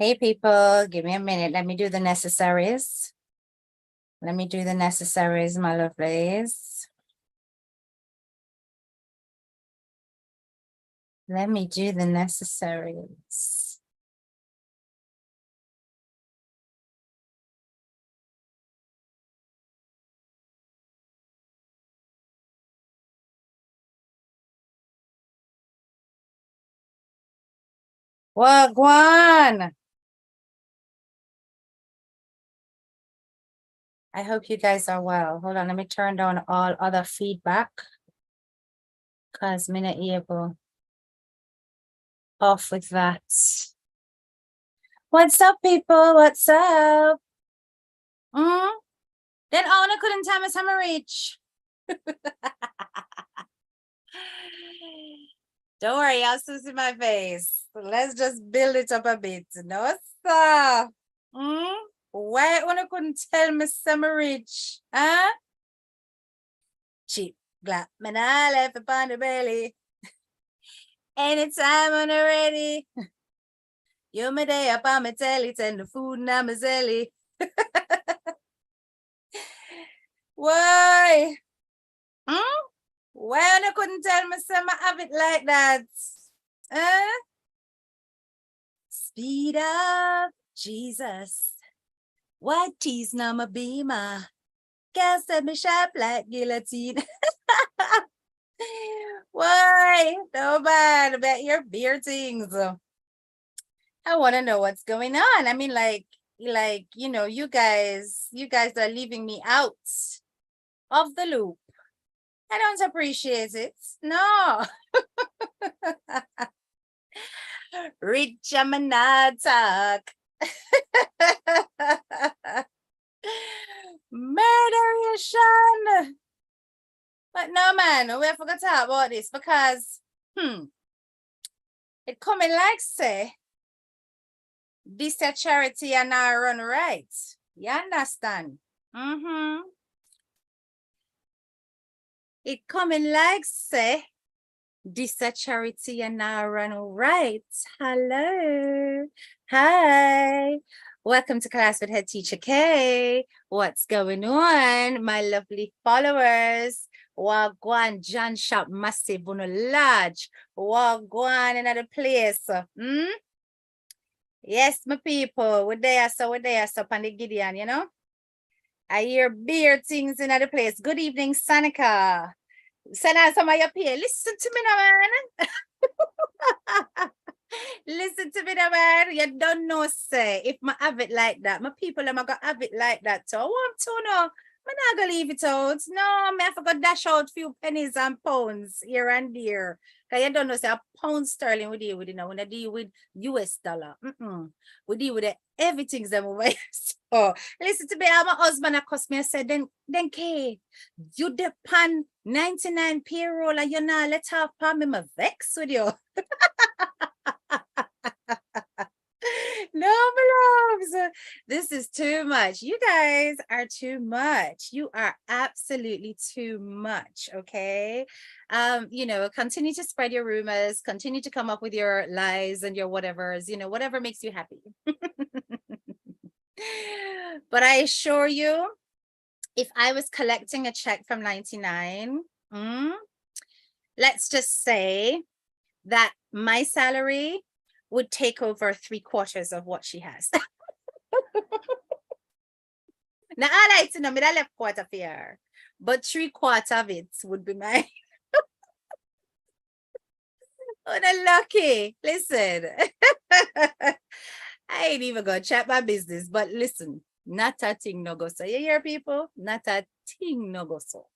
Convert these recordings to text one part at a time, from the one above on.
Hey people, give me a minute. Let me do the necessaries. Let me do the necessaries, my lovelies. Let me do the necessaries. Wagwan. I hope you guys are well. Hold on, let me turn down all other feedback. Because I'm not able off with that. What's up, people? What's up? Then Ona couldn't tell me some reach. Don't worry, I'll still see my face. Let's just build it up a bit. No, sir. Why Ona couldn't tell me some reach? Huh? Cheap, glad, man, I left upon the belly. Anytime I'm ready. You me day up on my telly, and the food now my zelly. Why? Why you couldn't tell me some have it like that? Speed up, Jesus. White tees now my beamer. Gas set me sharp like guillotine. Why? No bad about your beer things. I want to know what's going on. I mean, like, you know, you guys are leaving me out of the loop. I don't appreciate it. No. Rich I'm not talk. Murderation. But no, man, we have to talk about this because it coming like say this a charity and I run right. You understand? It coming like say this a charity and I run right. Hello. Hi. Welcome to Class with Head Teacher K. What's going on, my lovely followers? Wagwan John Shop Massive on a large. Wagwan in another place. Yes, my people. We're there, so on the Gideon, you know. I hear beer things in other place. Good evening, Sanika. Send out some of your peer. Listen to me now, man. Listen to me now, man. You don't know, say, if I have it like that, my people are gonna have it like that. So I want to know. I'm not gonna leave it out. No, I forgot dash out a few pennies and pounds here and there. Because you don't know, say a pound sterling we deal with, you know, when I deal with US dollar. We deal with everything's them over. So listen to me, my husband cost me. I said, then Kay, you depend 99 payroll and you not let her pay me my vex with you. No, my loves, this is too much. You guys are too much. You are absolutely too much. Okay. You know, continue to spread your rumors, continue to come up with your lies and your whatevers, you know, whatever makes you happy. But I assure you, if I was collecting a check from 99, let's just say that my salary would take over 3/4 of what she has. Now, I like to know, me that left quarter for her, but 3/4 of it would be mine. Oh, the lucky. Listen, I ain't even gonna chat my business, but listen, not a thing no go so. You hear people? Not a thing no go so.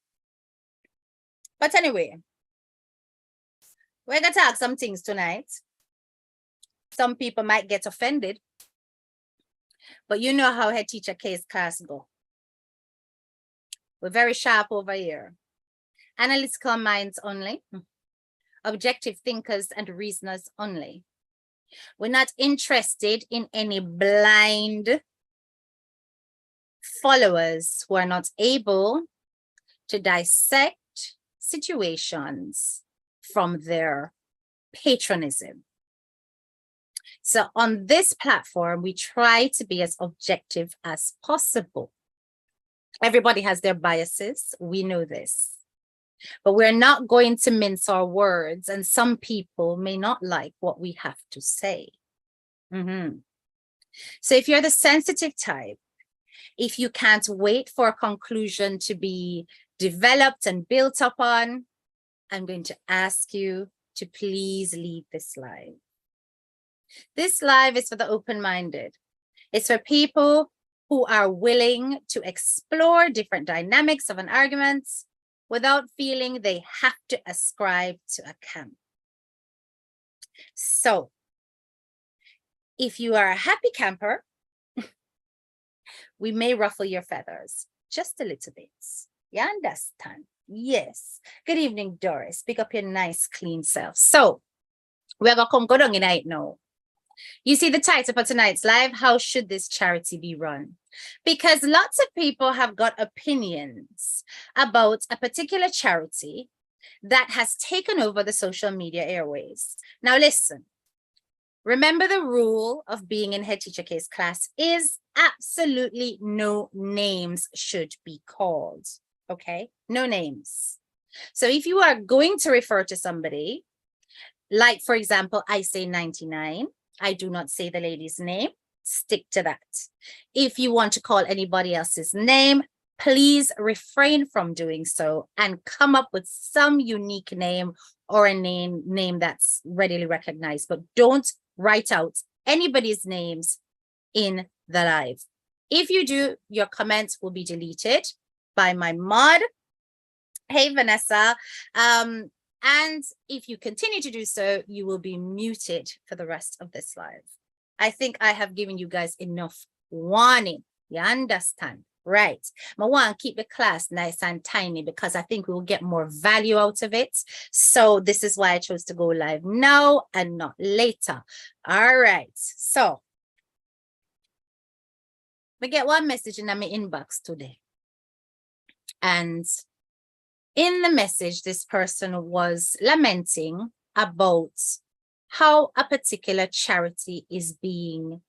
But anyway, We're going to talk some things tonight. Some people might get offended, but you know how head teacher case class go. We're very sharp over here. Analytical minds only. Objective thinkers and reasoners only. We're not interested in any blind followers who are not able to dissect situations from their patronism. So on this platform, we try to be as objective as possible. Everybody has their biases. We know this. But we're not going to mince our words, and some people may not like what we have to say. So if you're the sensitive type, if you can't wait for a conclusion to be developed and built upon, I'm going to ask you to please leave this live. This live is for the open-minded. It's for people who are willing to explore different dynamics of an argument without feeling they have to ascribe to a camp. So, if you are a happy camper, we may ruffle your feathers just a little bit. You understand? Yes. Good evening, Doris. Pick up your nice, clean self. So, we're going to come go down in it now. You see the title for tonight's live, how should this charity be run? Because lots of people have got opinions about a particular charity that has taken over the social media airways. Now listen, remember the rule of being in head teacher case class is absolutely no names should be called, okay? No names. So if you are going to refer to somebody, like for example, I say 99, I do not say the lady's name. Stick to that. If you want to call anybody else's name, please refrain from doing so and come up with some unique name or a name that's readily recognized. But don't write out anybody's names in the live. If you do, your comments will be deleted by my mod. Hey, Vanessa. And if you continue to do so, you will be muted for the rest of this live. I think I have given you guys enough warning. You understand? Right. I want to keep the class nice and tiny because I think we will get more value out of it. So this is why I chose to go live now and not later. All right. So we get one message in my inbox today. And in the message, this person was lamenting about how a particular charity is being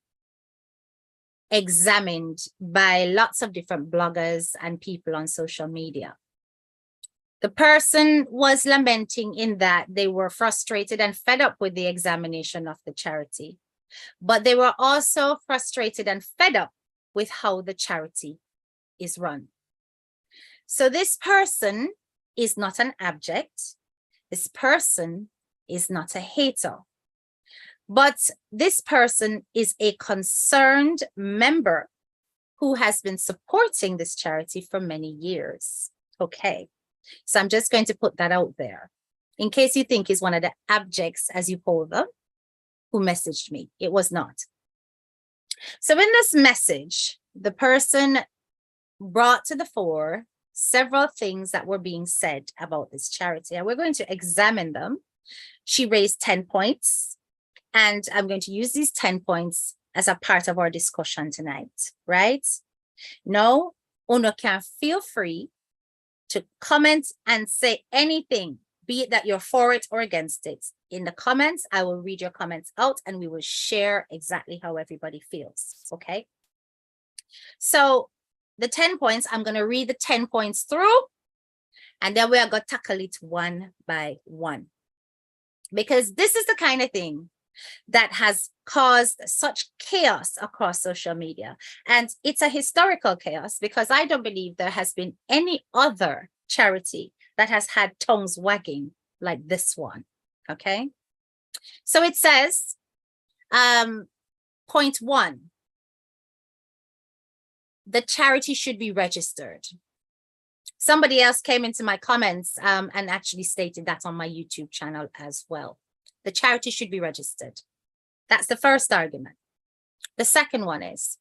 examined by lots of different bloggers and people on social media. The person was lamenting in that they were frustrated and fed up with the examination of the charity, but they were also frustrated and fed up with how the charity is run. So this person is not an abject. This person is not a hater. But this person is a concerned member who has been supporting this charity for many years. Okay, so I'm just going to put that out there in case you think he's one of the abjects, as you call them, who messaged me. It was not. So in this message, the person brought to the fore several things that were being said about this charity, and we're going to examine them. She raised 10 points, and I'm going to use these 10 points as a part of our discussion tonight, right? Now, Uno can feel free to comment and say anything, be it that you're for it or against it. In the comments, I will read your comments out and we will share exactly how everybody feels, okay? So the 10 points, I'm going to read the 10 points through, and then we are going to tackle it one by one. Because this is the kind of thing that has caused such chaos across social media. And it's a historical chaos because I don't believe there has been any other charity that has had tongues wagging like this one, okay? So it says, point 1, the charity should be registered. Somebody else came into my comments and actually stated that on my YouTube channel as well. The charity should be registered. That's the first argument. The second one is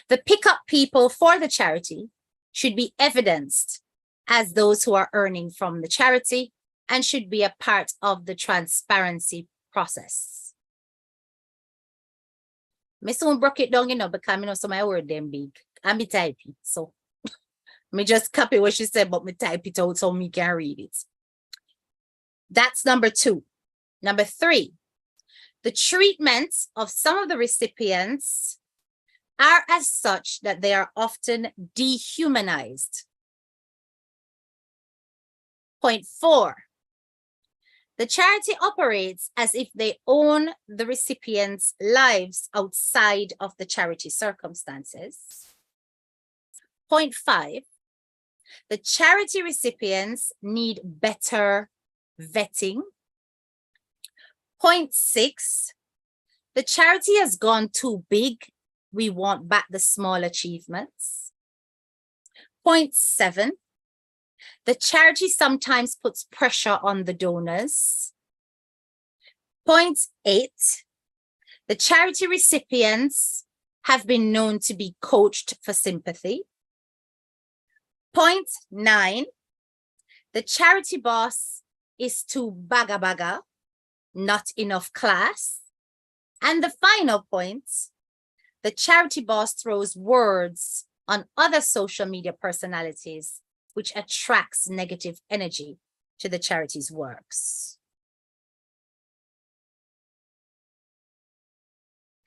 the pickup people for the charity should be evidenced as those who are earning from the charity and should be a part of the transparency process. Me soon broke it down, because I know some of my word them big. And me type it. So me just copy what she said, but me type it out so me can read it. That's number 2. Number 3, the treatment of some of the recipients are as such that they are often dehumanized. Point 4, the charity operates as if they own the recipients' lives outside of the charity circumstances. Point 5, the charity recipients need better vetting. Point 6, the charity has gone too big. We want back the small achievements. Point 7, the charity sometimes puts pressure on the donors. Point 8, the charity recipients have been known to be coached for sympathy. Point 9, the charity boss is too baga, not enough class. And the final point, the charity boss throws words on other social media personalities, which attracts negative energy to the charity's works.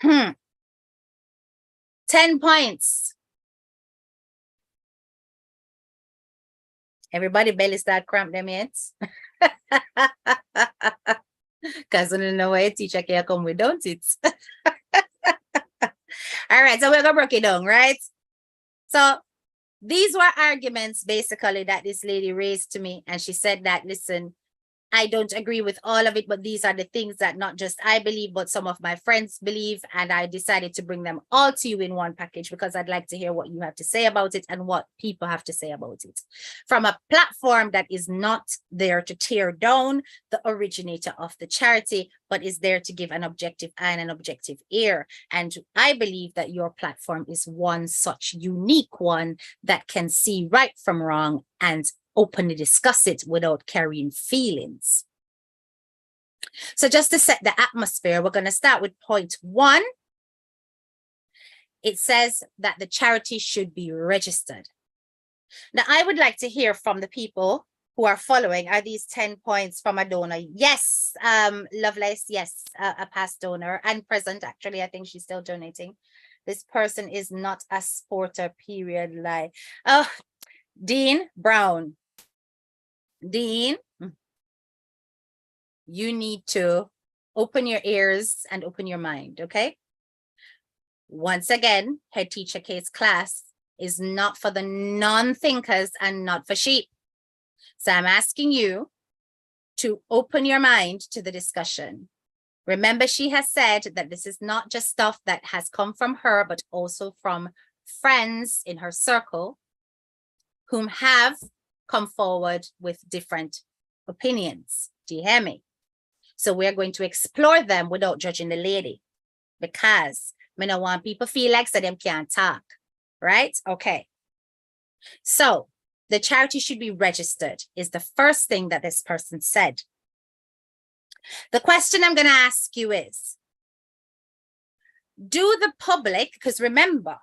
10 points. Everybody belly start cramp them yet? Because I don't know why a teacher can come with, don't it? All right, so we're gonna break it down, right? So these were arguments basically that this lady raised to me, and she said that, listen, I don't agree with all of it, but these are the things that not just I believe, but some of my friends believe, and I decided to bring them all to you in one package because I'd like to hear what you have to say about it and what people have to say about it. From a platform that is not there to tear down the originator of the charity, but is there to give an objective eye and an objective ear. And I believe that your platform is one such unique one that can see right from wrong and openly discuss it without carrying feelings. So just to set the atmosphere, we're going to start with point 1. It says that the charity should be registered. Now, I would like to hear from the people who are following. Are these 10 points from a donor? Yes, Lovelace, yes, a past donor and present, actually. I think she's still donating. This person is not a supporter, period. Like, oh, Dean Brown. Dean, you need to open your ears and open your mind, okay? Once again, Head Teacher Kate's class is not for the non-thinkers and not for sheep. So I'm asking you to open your mind to the discussion. Remember, she has said that this is not just stuff that has come from her, but also from friends in her circle whom have come forward with different opinions. Do you hear me? So we're going to explore them without judging the lady, because I don't want people feel like so them can't talk, right? Okay. So the charity should be registered is the first thing that this person said. The question I'm going to ask you is, do the public, because remember,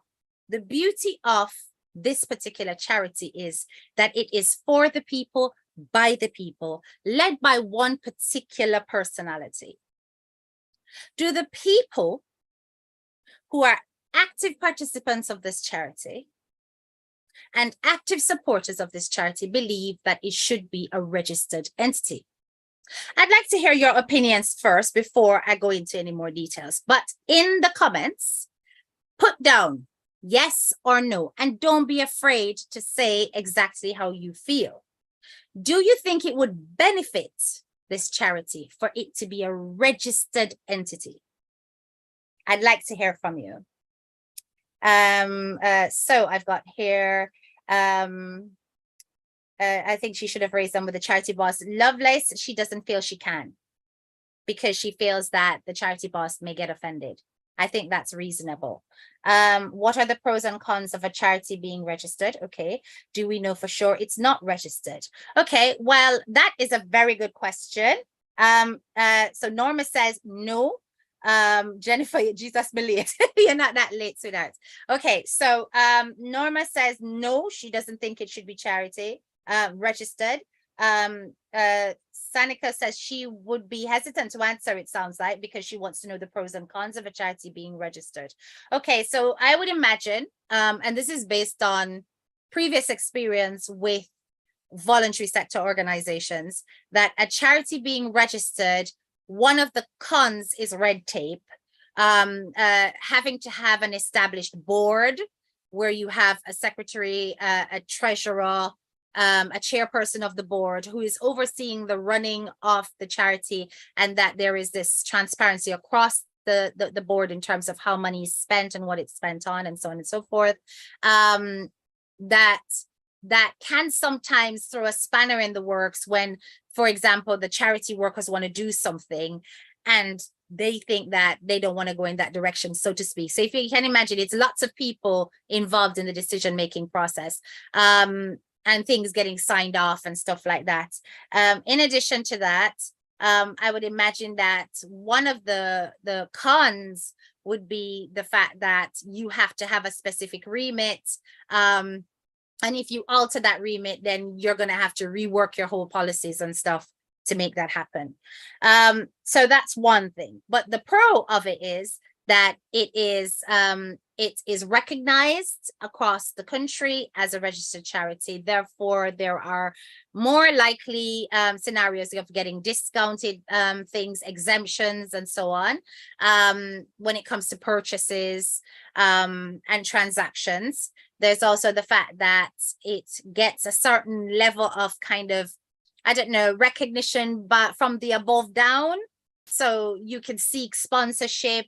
the beauty of this particular charity is that it is for the people, by the people, led by one particular personality. Do the people who are active participants of this charity and active supporters of this charity believe that it should be a registered entity? I'd like to hear your opinions first before I go into any more details, but in the comments, put down yes or no, and don't be afraid to say exactly how you feel. Do you think it would benefit this charity for it to be a registered entity? I'd like to hear from you. So I've got here, I think she should have raised them with the charity boss. Lovelace, she doesn't feel she can because she feels that the charity boss may get offended. I think that's reasonable. What are the pros and cons of a charity being registered? Okay. Do we know for sure it's not registered? Okay. Well, that is a very good question. So Norma says no. Jennifer, Jesus be late. You're not that late, sweetheart. Okay. So Norma says no, she doesn't think it should be charity registered. Sanika says she would be hesitant to answer, it sounds like, because she wants to know the pros and cons of a charity being registered. Okay, so I would imagine, and this is based on previous experience with voluntary sector organizations, that a charity being registered, one of the cons is red tape, having to have an established board where you have a secretary, a treasurer, a chairperson of the board who is overseeing the running of the charity, and that there is this transparency across the board in terms of how money is spent and what it's spent on and so on and so forth. That can sometimes throw a spanner in the works when, for example, the charity workers want to do something and they think that they don't want to go in that direction, so to speak. So if you can imagine, it's lots of people involved in the decision-making process. And things getting signed off and stuff like that. In addition to that, I would imagine that one of the cons would be the fact that you have to have a specific remit. And if you alter that remit, then you're going to have to rework your whole policies and stuff to make that happen. So that's one thing. But the pro of it is that it is recognized across the country as a registered charity. Therefore, there are more likely scenarios of getting discounted things, exemptions, and so on when it comes to purchases and transactions. There's also the fact that it gets a certain level of kind of, I don't know, recognition, but from the above down. So you can seek sponsorship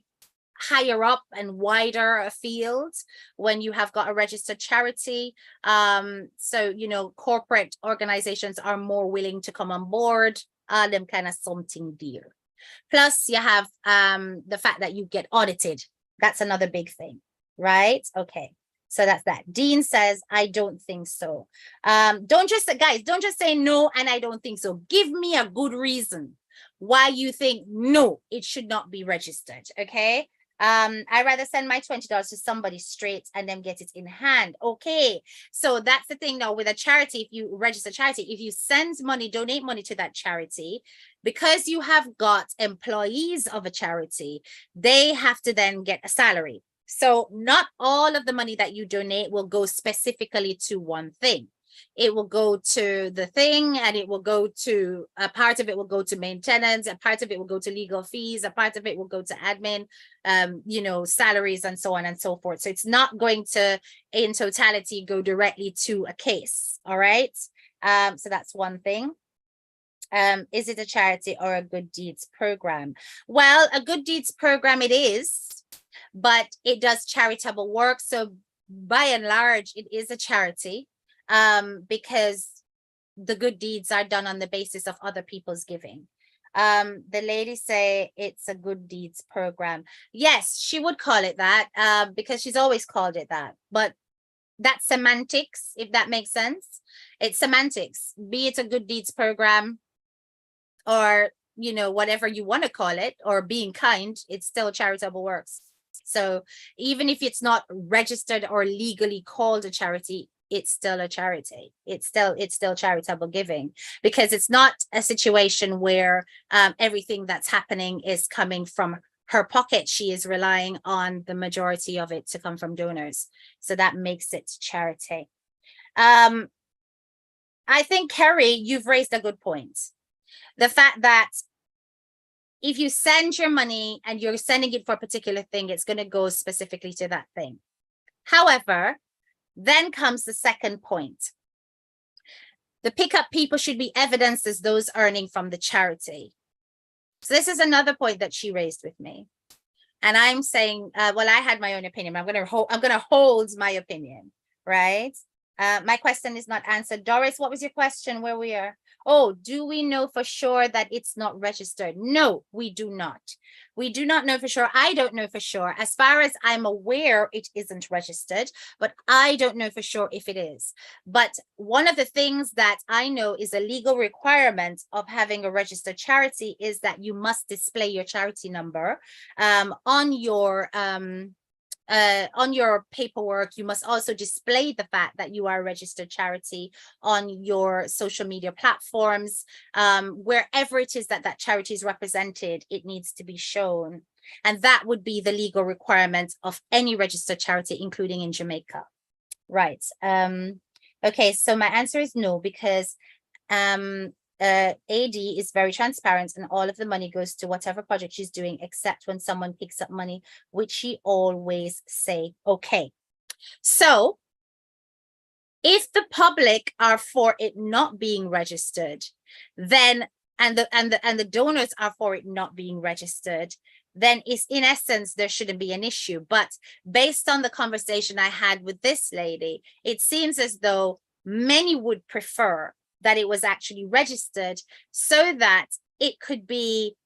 higher up and wider afield when you have got a registered charity. So, you know, corporate organizations are more willing to come on board, them kind of something dear. Plus you have the fact that you get audited. That's another big thing, right? Okay. So that's that. Dean says, I don't think so. Don't just say no and I don't think so. Give me a good reason why you think no, it should not be registered. Okay. I'd rather send my $20 to somebody straight and then get it in hand. Okay. So that's the thing now with a charity. If you register charity, if you send money, donate money to that charity, because you have got employees of a charity, they have to then get a salary. So not all of the money that you donate will go specifically to one thing. It will go to the thing, and it will go to a part of it will go to maintenance, a part of it will go to legal fees, a part of it will go to admin, you know, salaries and so on and so forth. So it's not going to in totality go directly to a case. All right. So that's one thing. Is it a charity or a good deeds program? Well, a good deeds program it is, but it does charitable work. So by and large, it is a charity. Because the good deeds are done on the basis of other people's giving. The lady say it's a good deeds program. Yes, she would call it that because she's always called it that. But that's semantics, if that makes sense. It's semantics, be it a good deeds program or, you know, whatever you want to call it, or being kind, it's still charitable works. So even if it's not registered or legally called a charity, it's still a charity. It's still charitable giving, because it's not a situation where everything that's happening is coming from her pocket. She is relying on the majority of it to come from donors. So that makes it charity. I think, Kerry, you've raised a good point. The fact that if you send your money and you're sending it for a particular thing, it's going to go specifically to that thing. However, then comes the second point. The pickup people should be evidenced as those earning from the charity. So this is another point that she raised with me. And I'm saying, well, I had my own opinion, but I'm going to hold my opinion, right? My question is not answered. Doris, what was your question? Where we are? Oh, do we know for sure that it's not registered? No, we do not. We do not know for sure. I don't know for sure. As far as I'm aware, it isn't registered, but I don't know for sure if it is. But one of the things that I know is a legal requirement of having a registered charity is that you must display your charity number on your paperwork. You must also display the fact that you are a registered charity on your social media platforms. Wherever it is that that charity is represented, it needs to be shown. And that would be the legal requirement of any registered charity, including in Jamaica. Right. Okay, so my answer is no, because AD is very transparent and all of the money goes to whatever project she's doing, except when someone picks up money, which she always say, okay. So if the public are for it not being registered, then and the donors are for it not being registered, then it's in essence there shouldn't be an issue. But based on the conversation I had with this lady, it seems as though many would prefer that it was actually registered so that it could be,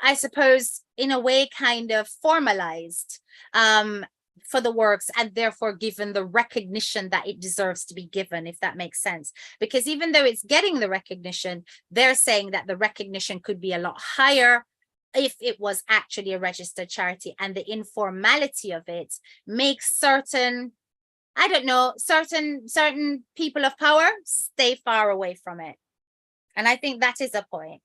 I suppose, in a way kind of formalized for the works, and therefore given the recognition that it deserves to be given, if that makes sense. Because even though it's getting the recognition, they're saying that the recognition could be a lot higher if it was actually a registered charity, and the informality of it makes certain, I don't know, certain people of power stay far away from it. And I think that is a point.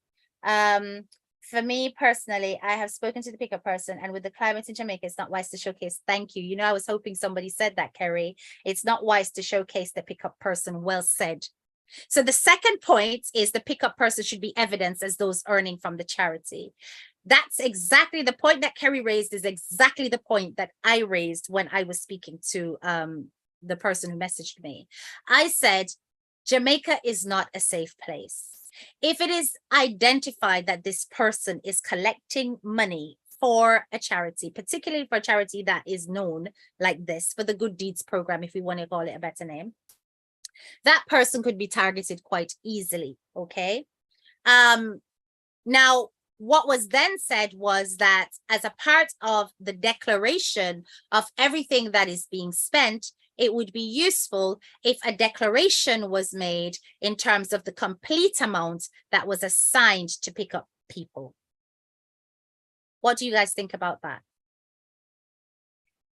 For me personally, I have spoken to the pickup person, and with the climate in Jamaica, it's not wise to showcase. Thank you. You know, I was hoping somebody said that, Kerry. It's not wise to showcase the pickup person. Well said. So the second point is the pickup person should be evidenced as those earning from the charity. That's exactly the point that Kerry raised, is exactly the point that I raised when I was speaking to the person who messaged me. I said, Jamaica is not a safe place. If it is identified that this person is collecting money for a charity, particularly for a charity that is known like this, for the Good Deeds Program, if we want to call it a better name, that person could be targeted quite easily, okay? Now, what was then said was that as a part of the declaration of everything that is being spent, it would be useful if a declaration was made in terms of the complete amount that was assigned to pick up people. What do you guys think about that?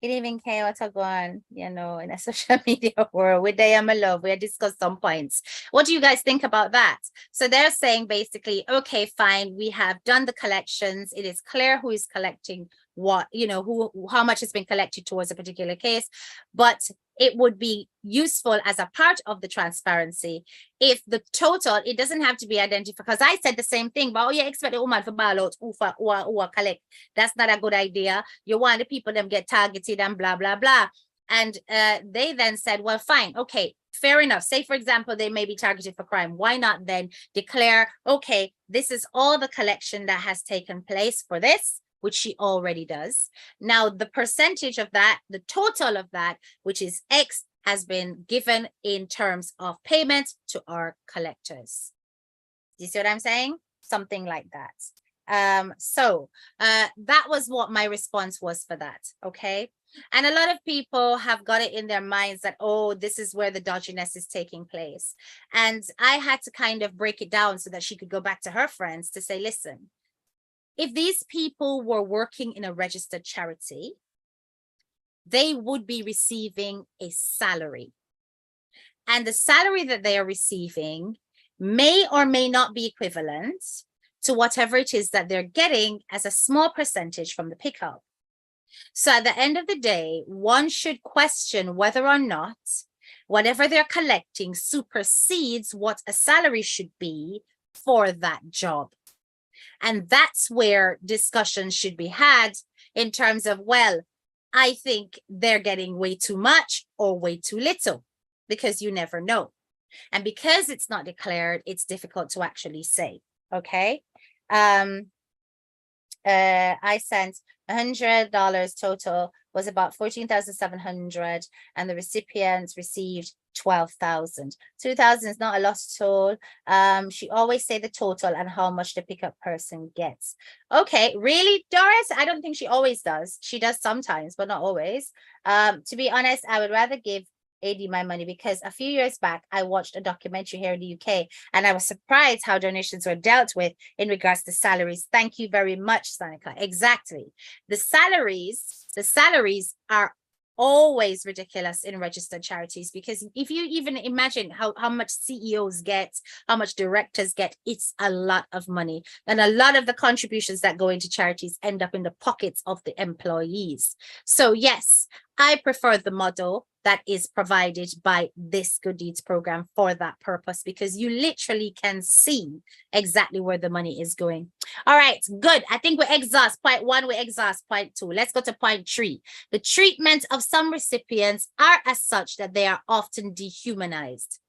It even came out on, you know, in a social media world with them, my love, we discussed some points. What do you guys think about that? So they're saying basically, okay, fine, we have done the collections. It is clear who is collecting what, you know, how much has been collected towards a particular case, but it would be useful as a part of the transparency if the total, it doesn't have to be identified, because I said the same thing, but oh yeah, expect a woman for ball out who collect. That's not a good idea. You want the people them get targeted and blah blah blah. And they then said, well, fine, okay, fair enough. Say, for example, they may be targeted for crime. Why not then declare, okay, this is all the collection that has taken place for this, which she already does. Now, the percentage of that, the total of that, which is X, has been given in terms of payment to our collectors. Do you see what I'm saying? Something like that. So that was what my response was for that, okay? And a lot of people have got it in their minds that, oh, this is where the dodginess is taking place. And I had to kind of break it down so that she could go back to her friends to say, listen, if these people were working in a registered charity, they would be receiving a salary. And the salary that they are receiving may or may not be equivalent to whatever it is that they're getting as a small percentage from the pickup. So at the end of the day, one should question whether or not whatever they're collecting supersedes what a salary should be for that job. And that's where discussions should be had in terms of, well, I think they're getting way too much or way too little, because you never know. And because it's not declared, it's difficult to actually say, okay? I sent $100 total, was about 14,700, and the recipients received 12,000. 2,000 is not a lot at all. She always say the total and how much the pickup person gets. Okay, really, Doris? I don't think she always does. She does sometimes, but not always. To be honest, I would rather give AD my money, because a few years back I watched a documentary here in the UK and I was surprised how donations were dealt with in regards to salaries. Thank you very much, Sanika. Exactly. The salaries are always ridiculous in registered charities, because if you even imagine how much CEOs get, how much directors get, it's a lot of money. And a lot of the contributions that go into charities end up in the pockets of the employees. So yes, I prefer the model that is provided by this Good Deeds program for that purpose, because you literally can see exactly where the money is going. All right, good. I think we exhaust point 1, we exhaust point 2. Let's go to point 3. The treatment of some recipients are as such that they are often dehumanized.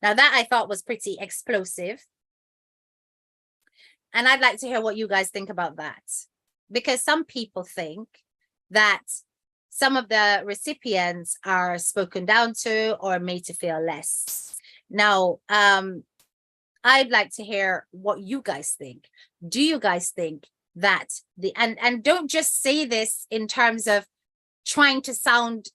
Now that I thought was pretty explosive. And I'd like to hear what you guys think about that, because some people think that some of the recipients are spoken down to or made to feel less. Now, I'd like to hear what you guys think. Do you guys think that and don't just say this in terms of trying to sound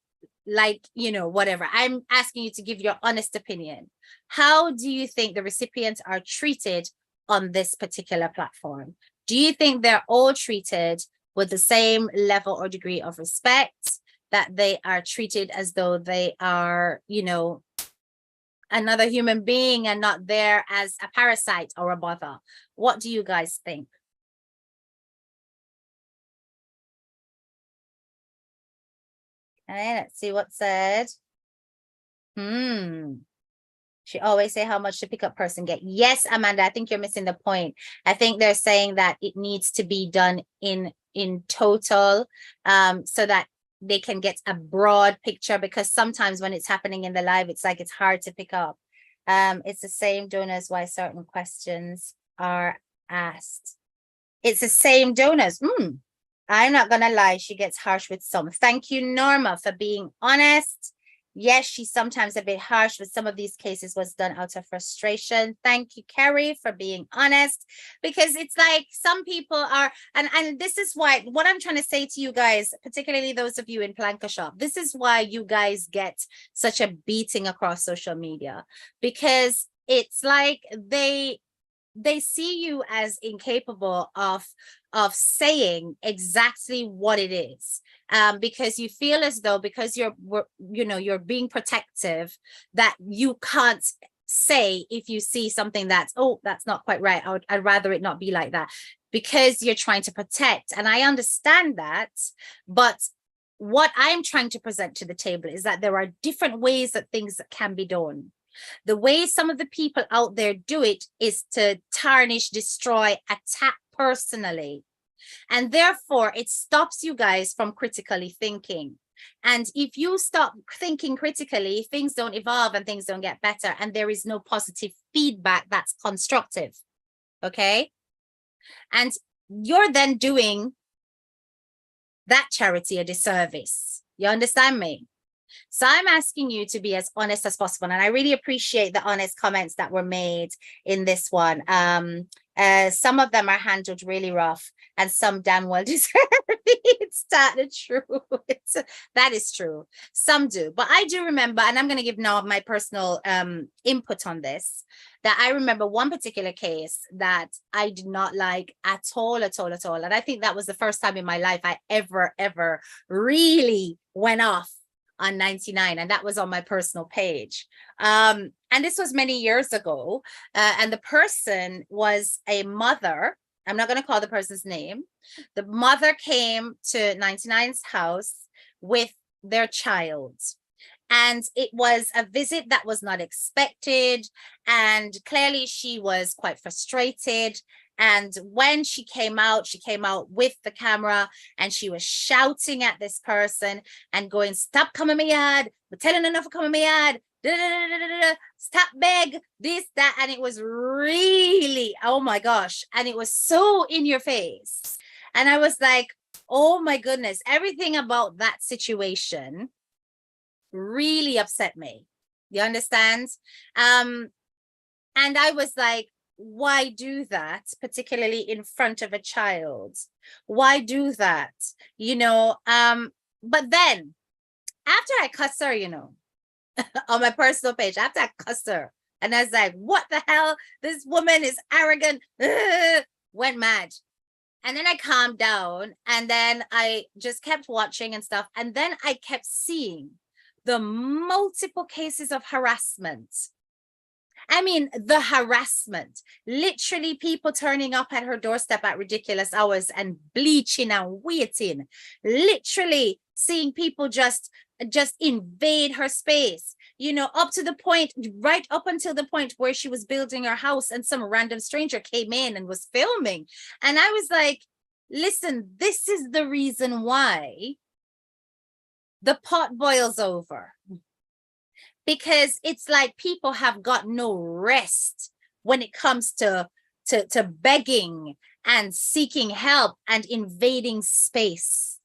like, you know, whatever. I'm asking you to give your honest opinion. How do you think the recipients are treated on this particular platform? Do you think they're all treated with the same level or degree of respect, that they are treated as though they are, you know, another human being and not there as a parasite or a bother? What do you guys think? Okay, let's see what's said. She always say how much the pickup person get. Yes, Amanda, I think you're missing the point. I think they're saying that it needs to be done in total, so that they can get a broad picture, because sometimes when it's happening in the live, it's like it's hard to pick up. It's the same donors why certain questions are asked. It's the same donors. I'm not gonna lie, she gets harsh with some. Thank you, Norma, for being honest. Yes, she's sometimes a bit harsh, but some of these cases was done out of frustration. Thank you, Carrie, for being honest, because it's like some people are, and this is why, what I'm trying to say to you guys, particularly those of you in Planka Shop, this is why you guys get such a beating across social media, because it's like they see you as incapable of saying exactly what it is, because you feel as though, because you're being protective, that you can't say if you see something that's not quite right. I'd rather it not be like that, because you're trying to protect. And I understand that, but what I'm trying to present to the table is that there are different ways that things can be done. The way some of the people out there do it is to tarnish, destroy, attack personally. And therefore, it stops you guys from critically thinking. And if you stop thinking critically, things don't evolve and things don't get better. And there is no positive feedback that's constructive. Okay? And you're then doing that charity a disservice. You understand me? So I'm asking you to be as honest as possible. And I really appreciate the honest comments that were made in this one. Some of them are handled really rough and some damn well deserved. It's that true. That is true. Some do. But I do remember, and I'm going to give now my personal input on this, that I remember one particular case that I did not like at all. And I think that was the first time in my life I ever really went off on 99, and that was on my personal page, and this was many years ago, and the person was a mother. I'm not going to call the person's name. The mother came to 99's house with their child, and it was a visit that was not expected, and clearly she was quite frustrated. And when she came out with the camera, and she was shouting at this person and going, "Stop coming my yard. We're telling enough of coming my yard. stop beg, this, that. And it was really, oh my gosh. And it was so in your face. And I was like, oh my goodness, everything about that situation really upset me. You understand? And I was like, why do that, particularly in front of a child? Why do that? You know, but then after I cussed her, you know, on my personal page, after I cussed her, and I was like, what the hell? This woman is arrogant. Went mad. And then I calmed down, and then I just kept watching and stuff. And then I kept seeing the multiple cases of harassment. I mean, the harassment, literally people turning up at her doorstep at ridiculous hours and bleaching and waiting, literally seeing people just invade her space, you know, up to the point, right up until the point where she was building her house and some random stranger came in and was filming. And I was like, listen, this is the reason why the pot boils over. Because it's like people have got no rest when it comes to begging and seeking help and invading space.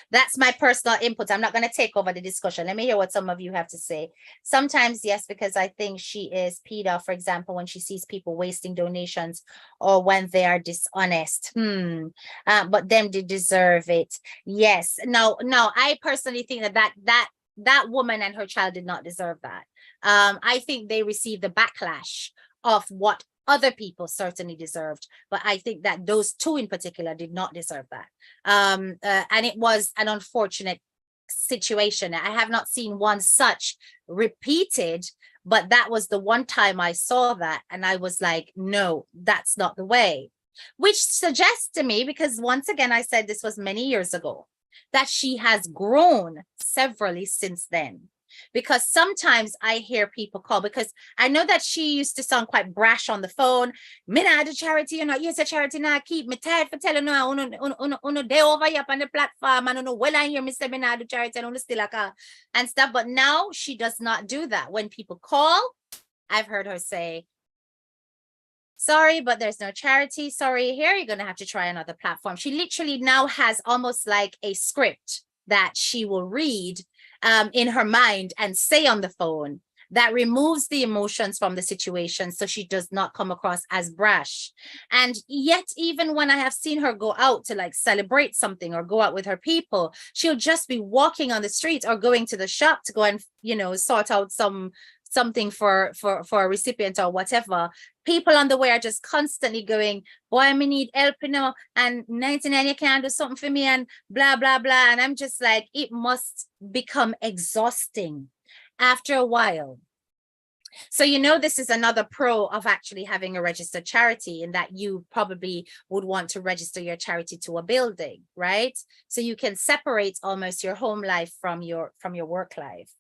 That's my personal input. I'm not going to take over the discussion. Let me hear what some of you have to say. Sometimes, yes, because I think she is peed off, for example, when she sees people wasting donations or when they are dishonest. But them, they deserve it. Yes. No, I personally think that woman and her child did not deserve that. I think they received the backlash of what other people certainly deserved, but I think that those two in particular did not deserve that. And it was an unfortunate situation. I have not seen one such repeated, but that was the one time I saw that, and I was like, no, that's not the way. Which suggests to me, because once again, I said this was many years ago, that she has grown severally since then. Because sometimes I hear people call, because I know that she used to sound quite brash on the phone. Me nah do charity, you know, yes, a charity now keep me tired for telling no, uno day over here on the platform, and uno well I hear me say me nah do charity and uno still a call and stuff. But now she does not do that. When people call, I've heard her say, sorry, but there's no charity. Sorry, here you're going to have to try another platform. She literally now has almost like a script that she will read in her mind and say on the phone that removes the emotions from the situation, so she does not come across as brash. And yet, even when I have seen her go out to like celebrate something or go out with her people, she'll just be walking on the street or going to the shop to go and, you know, sort out something for a recipient or whatever. People on the way are just constantly going, boy, I need help, you know, and 99 you can't do something for me and blah blah blah. And I'm just like, it must become exhausting after a while. So, you know, this is another pro of actually having a registered charity, in that you probably would want to register your charity to a building, right? So you can separate almost your home life from your work life.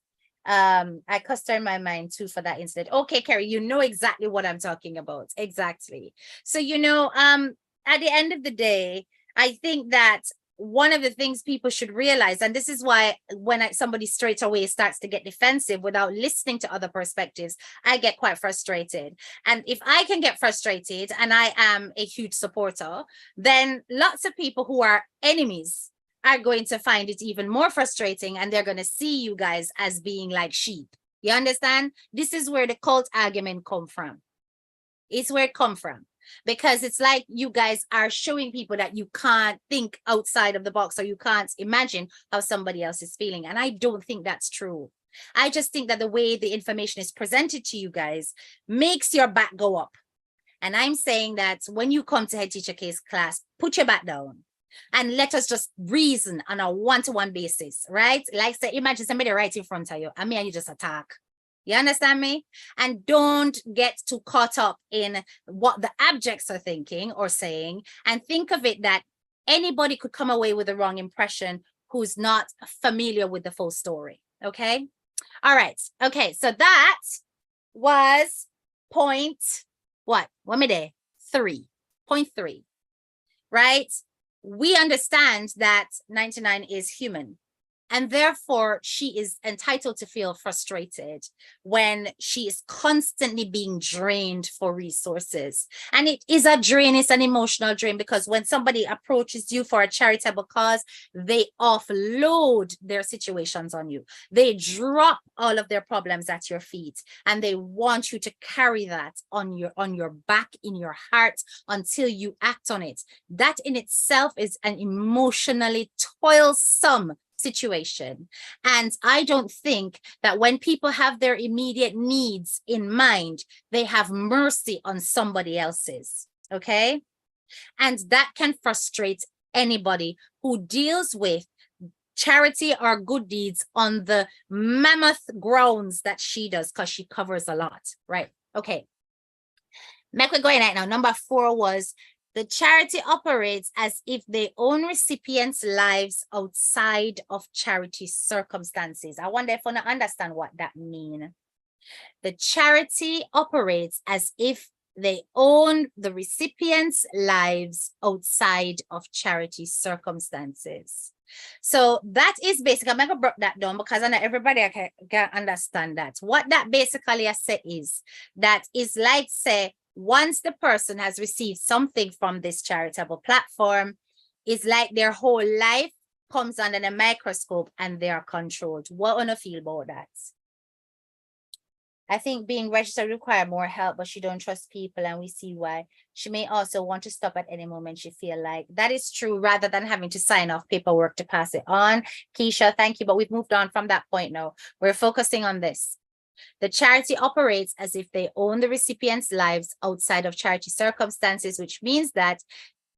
I cussed her in my mind too for that incident. Okay, Carrie, you know exactly what I'm talking about. Exactly. So, you know, at the end of the day, I think that one of the things people should realize, and this is why when somebody straight away starts to get defensive without listening to other perspectives, I get quite frustrated. And if I can get frustrated, and I am a huge supporter, then lots of people who are enemies are going to find it even more frustrating, and they're going to see you guys as being like sheep. You understand? This is where the cult argument come from. It's where it come from. Because it's like you guys are showing people that you can't think outside of the box, or you can't imagine how somebody else is feeling. And I don't think that's true. I just think that the way the information is presented to you guys makes your back go up. And I'm saying that when you come to head teacher case class, put your back down and let us just reason on a one-to-one basis, right? Like, say, imagine somebody right in front of you, and me and you just attack. You understand me? And don't get too caught up in what the abjects are thinking or saying, and think of it that anybody could come away with the wrong impression who's not familiar with the full story. Okay. All right. Okay. So that was point, what? What me there? 3.3, right? We understand that 99 is human. And therefore, she is entitled to feel frustrated when she is constantly being drained for resources. And it is a drain, it's an emotional drain, because when somebody approaches you for a charitable cause, they offload their situations on you. They drop all of their problems at your feet, and they want you to carry that on your back, in your heart, until you act on it. That in itself is an emotionally toilsome situation. And I don't think that when people have their immediate needs in mind, they have mercy on somebody else's. Okay. And that can frustrate anybody who deals with charity or good deeds on the mammoth grounds that she does, because she covers a lot. Right. Okay. Make we going right now. Number 4 was, the charity operates as if they own recipients' lives outside of charity circumstances. I wonder if you understand what that means. The charity operates as if they own the recipients' lives outside of charity circumstances. So that is basically, I'm going to break that down because I know everybody can understand that. What that basically I say is, that is like, say, once the person has received something from this charitable platform, it's like their whole life comes under the microscope and they are controlled. What do you feel about that? I think being registered requires more help, but she don't trust people, and we see why. She may also want to stop at any moment she feel like. That is true, rather than having to sign off paperwork to pass it on. Keisha, thank you, but we've moved on from that point now. We're focusing on this. The charity operates as if they own the recipient's lives outside of charity circumstances, which means that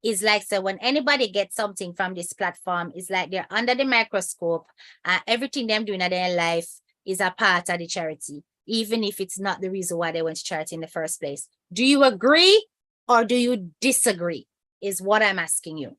is like, so when anybody gets something from this platform, it's like they're under the microscope. Everything them doing in their life is a part of the charity, even if it's not the reason why they went to charity in the first place. Do you agree or do you disagree? Is what I'm asking you.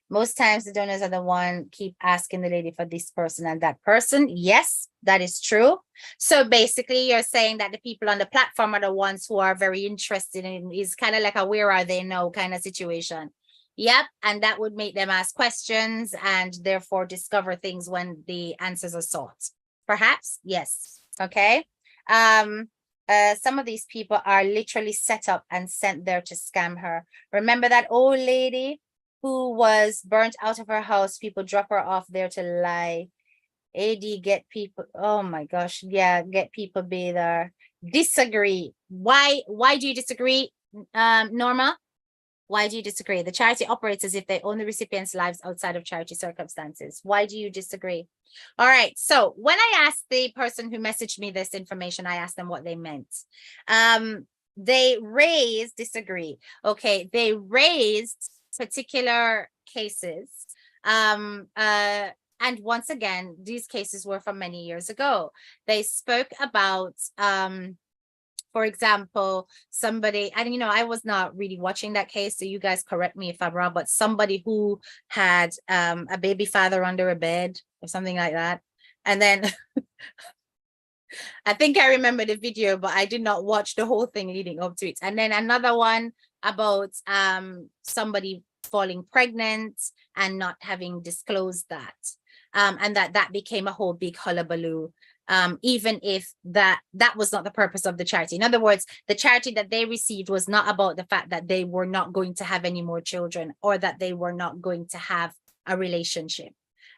Most times the donors are the one keep asking the lady for this person and that person. Yes, that is true. So basically you're saying that the people on the platform are the ones who are very interested in, is kind of like a where are they now kind of situation. Yep. And that would make them ask questions and therefore discover things when the answers are sought. Perhaps. Yes. Okay. Some of these people are literally set up and sent there to scam her. Remember that old lady who was burnt out of her house? People drop her off there to lie. AD, get people. Oh my gosh. Yeah, get people be there. Disagree. Why do you disagree, Norma? Why do you disagree? The charity operates as if they own the recipient's lives outside of charity circumstances. Why do you disagree? All right. So when I asked the person who messaged me this information, I asked them what they meant. They raised, disagree. Okay. They raised particular cases. And once again, these cases were from many years ago. They spoke about, for example, somebody, and I was not really watching that case, so you guys correct me if I'm wrong, but somebody who had a baby father under a bed or something like that. And then I think I remember the video, but I did not watch the whole thing leading up to it. And then another one about somebody falling pregnant and not having disclosed that. And that became a whole big hullabaloo. Even if that was not the purpose of the charity. In other words, the charity that they received was not about the fact that they were not going to have any more children or that they were not going to have a relationship.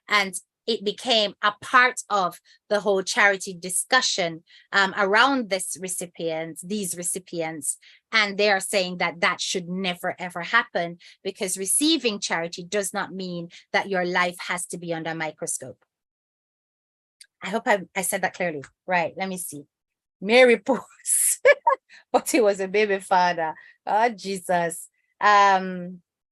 And it became a part of the whole charity discussion around these recipients. And they are saying that that should never, ever happen, because receiving charity does not mean that your life has to be under a microscope. I hope I said that clearly. Right. Let me see. Mary Post. But he was a baby father. Oh, Jesus.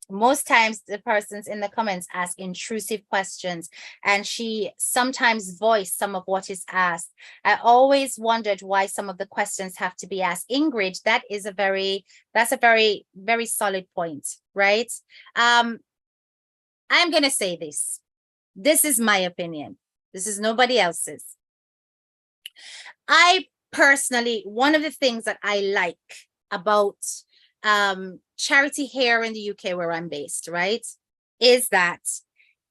Most times the persons in the comments ask intrusive questions, and she sometimes voiced some of what is asked. I always wondered why some of the questions have to be asked. Ingrid, that's a very, very solid point, right? I'm going to say this. This is my opinion. This is nobody else's. I personally, one of the things that I like about charity here in the UK where I'm based, right, is that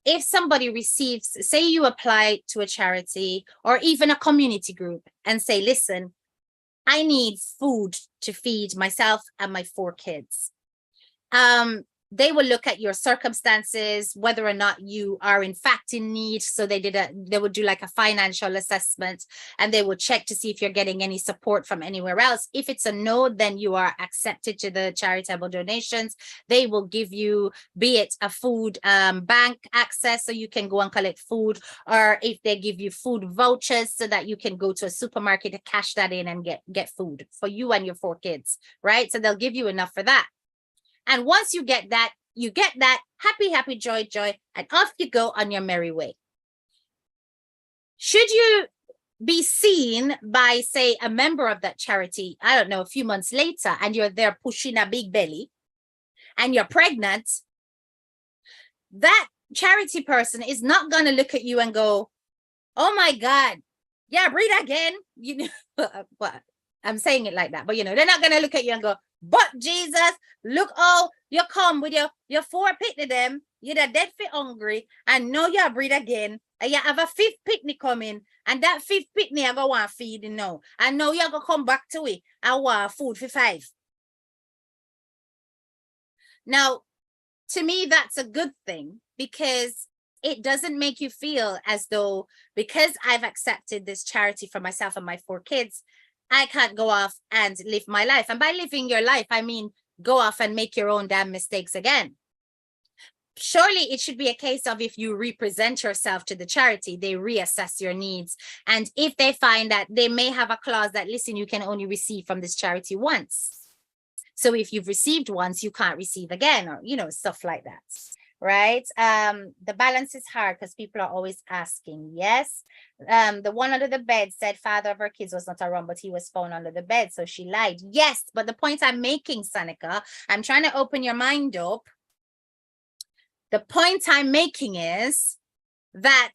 if somebody receives, say you apply to a charity or even a community group and say, listen, I need food to feed myself and my 4 kids. They will look at your circumstances, whether or not you are in fact in need. So they would do like a financial assessment, and they would check to see if you're getting any support from anywhere else. If it's a no, then you are accepted to the charitable donations. They will give you, be it a food bank access, so you can go and collect food, or if they give you food vouchers so that you can go to a supermarket to cash that in and get food for you and your 4 kids, right? So they'll give you enough for that. And once you get that, happy, happy, joy, joy, and off you go on your merry way. Should you be seen by, say, a member of that charity, I don't know, a few months later, and you're there pushing a big belly and you're pregnant, that charity person is not going to look at you and go, oh my God, yeah, breathe again. You know, but I'm saying it like that, but you know, they're not going to look at you and go, but Jesus, look, oh, you come with your 4 picnic them, you're dead fit hungry, and now you breathe again, and you have a 5th picnic coming, and that 5th picnic I go want feed you now, and now you go come back to it, I want food for 5. Now, to me, that's a good thing, because it doesn't make you feel as though, because I've accepted this charity for myself and my 4 kids, I can't go off and live my life. And by living your life, I mean, go off and make your own damn mistakes again. Surely it should be a case of, if you represent yourself to the charity, they reassess your needs. And if they find that they may have a clause that, listen, you can only receive from this charity once. So if you've received once, you can't receive again, or, you know, stuff like that. Right? The balance is hard because people are always asking. Yes. The one under the bed said father of her kids was not around, but he was found under the bed, so she lied. Yes, but the point I'm making, Sanika, I'm trying to open your mind up. The point I'm making is that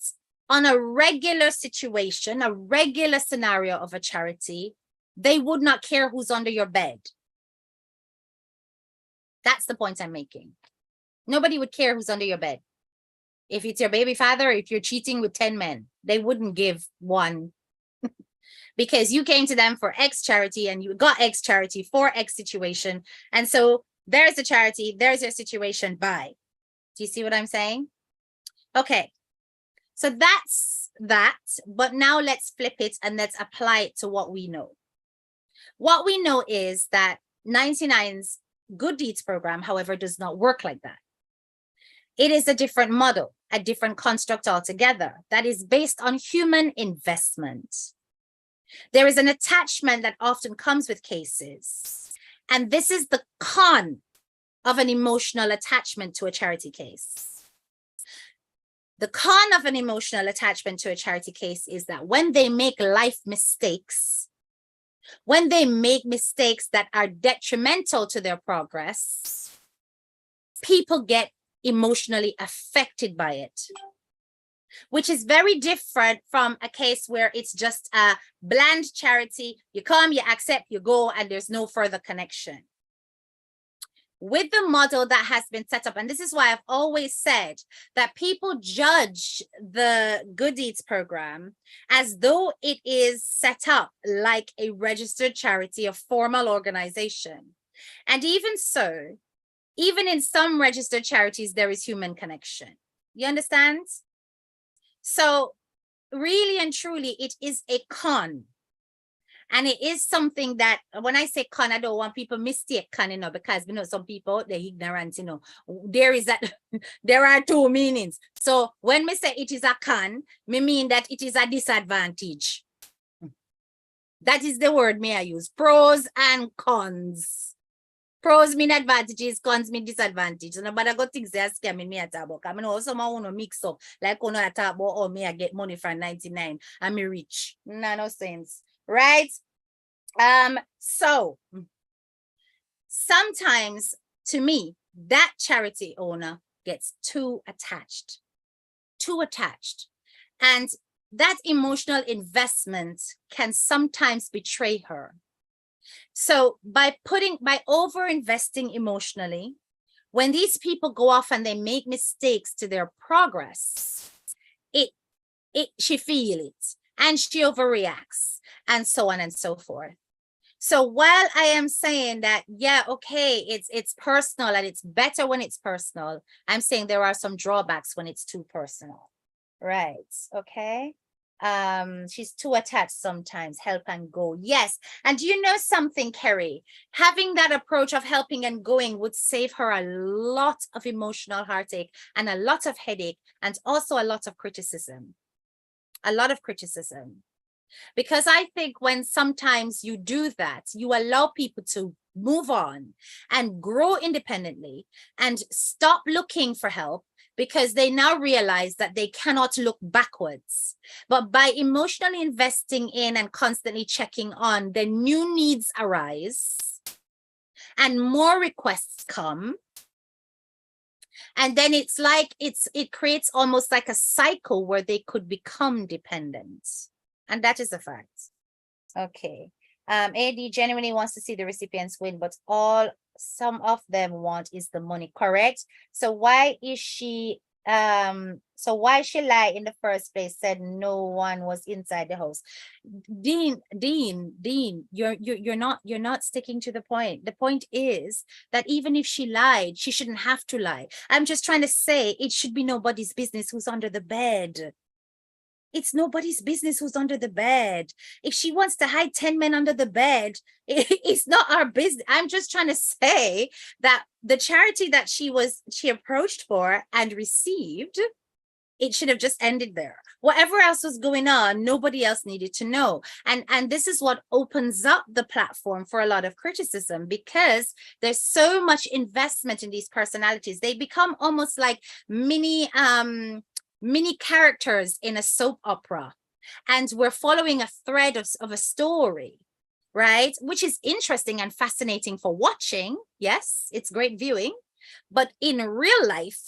on a regular situation, a regular scenario of a charity, they would not care who's under your bed. That's the point I'm making. Nobody would care who's under your bed. If it's your baby father, if you're cheating with 10 men, they wouldn't give one because you came to them for X charity and you got X charity for X situation. And so there's the charity, there's your situation, bye. Do you see what I'm saying? Okay, so that's that. But now let's flip it and let's apply it to what we know. What we know is that 99's Good Deeds program, however, does not work like that. It is a different model, a different construct altogether that is based on human investment. There is an attachment that often comes with cases, and this is the con of an emotional attachment to a charity case. The con of an emotional attachment to a charity case is that when they make life mistakes, when they make mistakes that are detrimental to their progress, people get emotionally affected by it, which is very different from a case where it's just a bland charity. You come, you accept, you go, and there's no further connection. With the model that has been set up, and this is why I've always said that people judge the Good Deeds program as though it is set up like a registered charity, a formal organization. And even so, even in some registered charities, there is human connection. You understand? So really and truly, it is a con. And it is something that, when I say con, I don't want people mistake con, you know, because, you know, some people, they're ignorant, you know. There is that, there are 2 meanings. So when we say it is a con, me mean that it is a disadvantage. That is the word may I use. Pros and cons. Pros mean advantages, cons mean disadvantages. So nobody got things they're scamming me at about. I mean, also I want to mix up. Like when I talk about, oh, me I get money from 99 and me rich. No sense. Right? So sometimes, to me, that charity owner gets too attached. And that emotional investment can sometimes betray her. So by over investing emotionally, when these people go off and they make mistakes to their progress, she feels it and she overreacts and so on and so forth. So while I am saying that, yeah, okay, it's personal and it's better when it's personal, I'm saying there are some drawbacks when it's too personal. Right. Okay. She's too attached sometimes. Help and go. Yes. And do you know something, Kerry? Having that approach of helping and going would save her a lot of emotional heartache and a lot of headache and also a lot of criticism. A lot of criticism. Because I think when sometimes you do that, you allow people to move on and grow independently and stop looking for help because they now realize that they cannot look backwards. But by emotionally investing in and constantly checking on, the new needs arise and more requests come. And then it's like it creates almost like a cycle where they could become dependent. And that is a fact. Okay. AD genuinely wants to see the recipients win, but some of them want is the money, correct? So why is she lie in the first place, said no one was inside the house? Dean, you're not sticking to the point. The point is that even if she lied, she shouldn't have to lie. I'm just trying to say it should be nobody's business who's under the bed. It's nobody's business who's under the bed. If she wants to hide 10 men under the bed, it's not our business. I'm just trying to say that the charity that she approached for and received, it should have just ended there. Whatever else was going on, nobody else needed to know. And this is what opens up the platform for a lot of criticism, because there's so much investment in these personalities. They become almost like mini characters in a soap opera, and we're following a thread of a story, right? Which is interesting and fascinating for watching. Yes, it's great viewing, but in real life,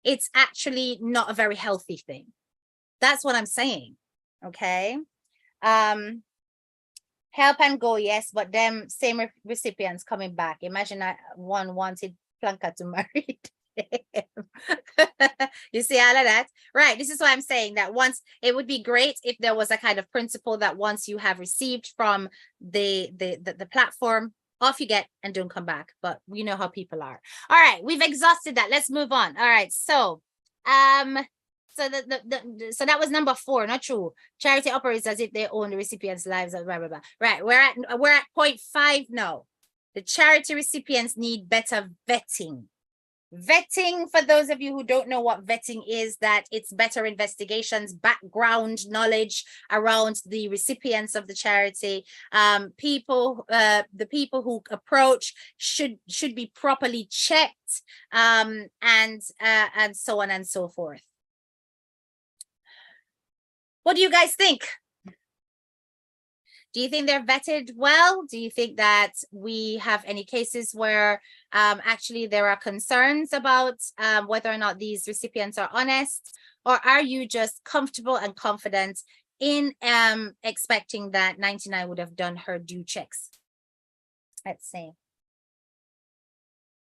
it's actually not a very healthy thing. That's what I'm saying. Okay. Help and go, yes, but them same recipients coming back. Imagine one wanted Planka to marry. You see all of that, right? This is why I'm saying that once, it would be great if there was a kind of principle that once you have received from the platform, off you get and don't come back. But you know how people are. All right, we've exhausted that. Let's move on. All right, so so so that was number 4. Not true. Charity operates as if they own the recipients' lives. Blah, blah, blah. Right, we're at point 5 now. The charity recipients need better vetting. Vetting, for those of you who don't know what vetting is, that it's better investigations, background knowledge around the recipients of the charity. The people who approach should be properly checked, and so on and so forth. What do you guys think? Do you think they're vetted well? Do you think that we have any cases where actually there are concerns about whether or not these recipients are honest? Or are you just comfortable and confident in expecting that 99 would have done her due checks? Let's see.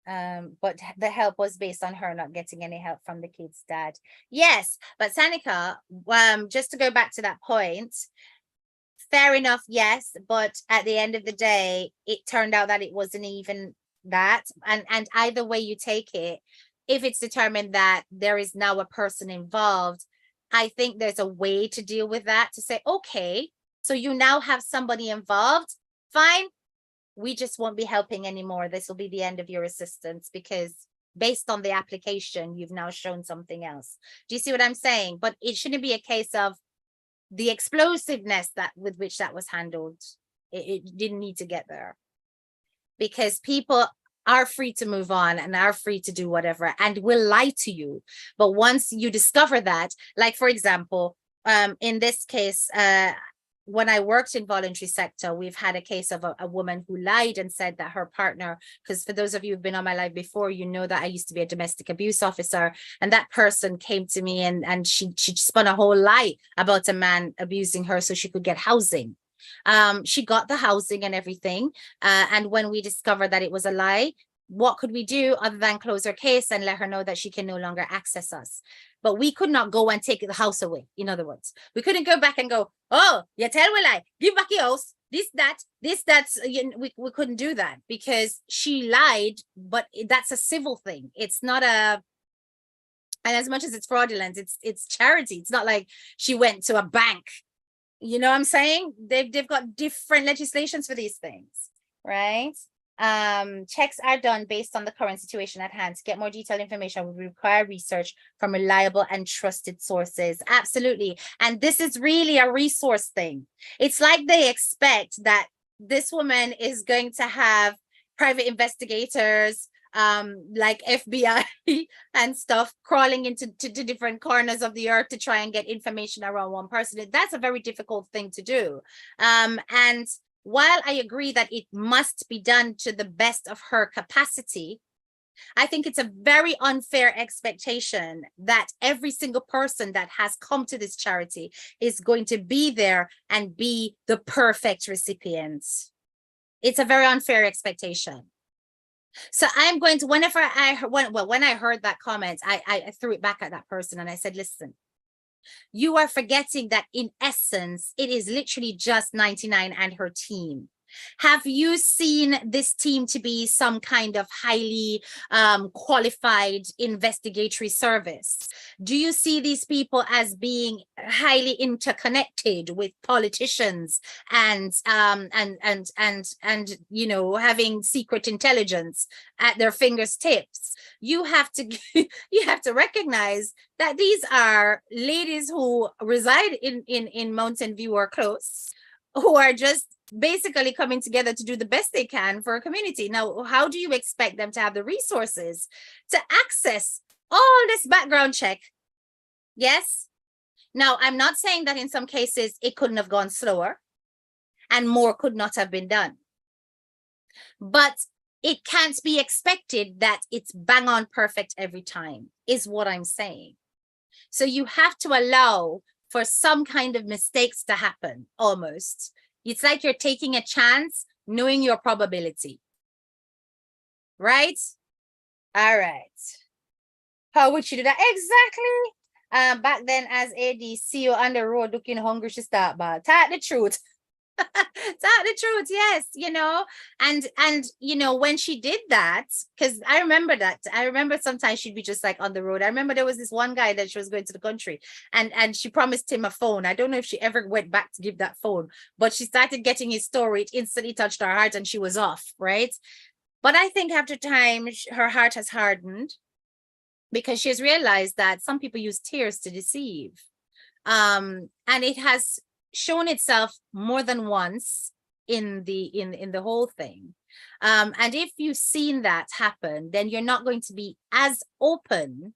But the help was based on her not getting any help from the kid's dad. Yes, but Sanika, just to go back to that point, fair enough, yes, but at the end of the day, it turned out that it wasn't even that. And either way you take it, if it's determined that there is now a person involved, I think there's a way to deal with that, to say, okay, so you now have somebody involved, fine, we just won't be helping anymore. This will be the end of your assistance, because based on the application, you've now shown something else. Do you see what I'm saying? But it shouldn't be a case of the explosiveness with which that was handled. It didn't need to get there, because people are free to move on and are free to do whatever and will lie to you. But once you discover that, like for example, in this case, when I worked in voluntary sector, we've had a case of a woman who lied and said that her partner, because for those of you who've been on my live before, you know that I used to be a domestic abuse officer, and that person came to me and she spun a whole lie about a man abusing her so she could get housing. She got the housing and everything, and when we discovered that it was a lie, what could we do other than close her case and let her know that she can no longer access us? But we could not go and take the house away. In other words, we couldn't go back and go, oh, you tell we lie, give back your house, that's, we couldn't do that because she lied, but that's a civil thing. It's not a, and as much as it's fraudulent, it's charity. It's not like she went to a bank. You know what I'm saying? They've got different legislations for these things, right? Checks are done based on the current situation at hand. To get more detailed information, we require research from reliable and trusted sources. Absolutely. And this is really a resource thing. It's like they expect that this woman is going to have private investigators, like FBI and stuff, crawling into different corners of the earth to try and get information around one person. That's a very difficult thing to do. And while I agree that it must be done to the best of her capacity, I think it's a very unfair expectation that every single person that has come to this charity is going to be there and be the perfect recipient. It's a very unfair expectation. So I'm going to, when I heard that comment, I threw it back at that person and I said, listen, you are forgetting that in essence, it is literally just 99 and her team. Have you seen this team to be some kind of highly qualified investigatory service? Do you see these people as being highly interconnected with politicians and you know, having secret intelligence at their fingertips? You have to recognize that these are ladies who reside in Mountain View or close, who are just basically coming together to do the best they can for a community. Now, how do you expect them to have the resources to access all this background check? Yes. Now, I'm not saying that in some cases it couldn't have gone slower and more could not have been done. But it can't be expected that it's bang on perfect every time, is what I'm saying. So you have to allow for some kind of mistakes to happen, almost. It's like you're taking a chance, knowing your probability. Right? All right. How would she do that? Exactly. Back then, as AD, see you on the road looking hungry, she start bad. Tell the truth. Tell the truth, yes, you know. And you know, when she did that, because I remember sometimes she'd be just like on the road. I remember there was this one guy that she was going to the country and she promised him a phone. I don't know if she ever went back to give that phone, but she started getting his story. It instantly touched her heart and she was off, right? But I think after time, her heart has hardened because she has realized that some people use tears to deceive. And it has shown itself more than once in the whole thing. And if you've seen that happen, then you're not going to be as open,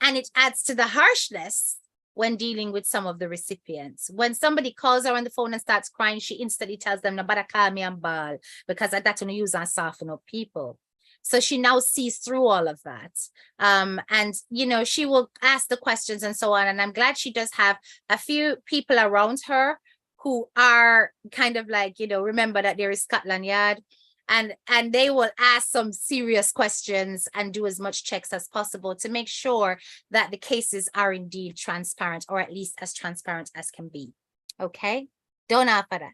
and it adds to the harshness when dealing with some of the recipients. When somebody calls her on the phone and starts crying, she instantly tells them, no, but call me and ball, because that's going to use and soften up people. So she now sees through all of that. And, you know, she will ask the questions and so on. And I'm glad she does have a few people around her who are kind of like, you know, remember that there is Scotland Yard, and they will ask some serious questions and do as much checks as possible to make sure that the cases are indeed transparent, or at least as transparent as can be. Okay, don't offer that.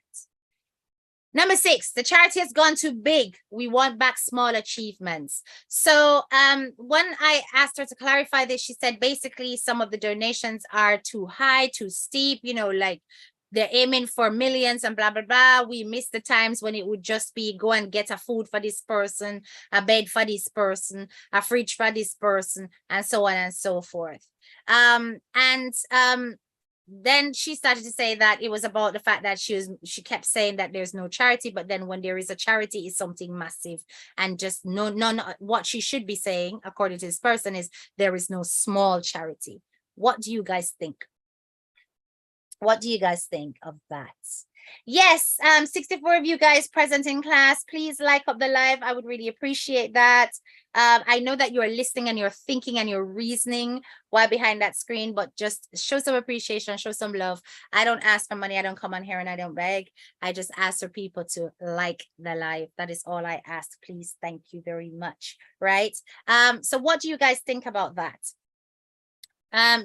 Number 6, the charity has gone too big. We want back small achievements. So when I asked her to clarify this, she said basically some of the donations are too high, too steep, you know, like they're aiming for millions and blah, blah, blah. We miss the times when it would just be go and get a food for this person, a bed for this person, a fridge for this person, and so on and so forth. Then she started to say that it was about the fact that she kept saying that there's no charity, but then when there is a charity, it's something massive, and just none. What she should be saying, according to this person, is there is no small charity. What do you guys think? What do you guys think of that? Yes, 64 of you guys present in class. Please like up the live. I would really appreciate that. I know that you're listening and you're thinking and you're reasoning while behind that screen, but just show some appreciation, show some love. I don't ask for money. I don't come on here and I don't beg. I just ask for people to like the live. That is all I ask. Please, thank you very much. Right? So what do you guys think about that?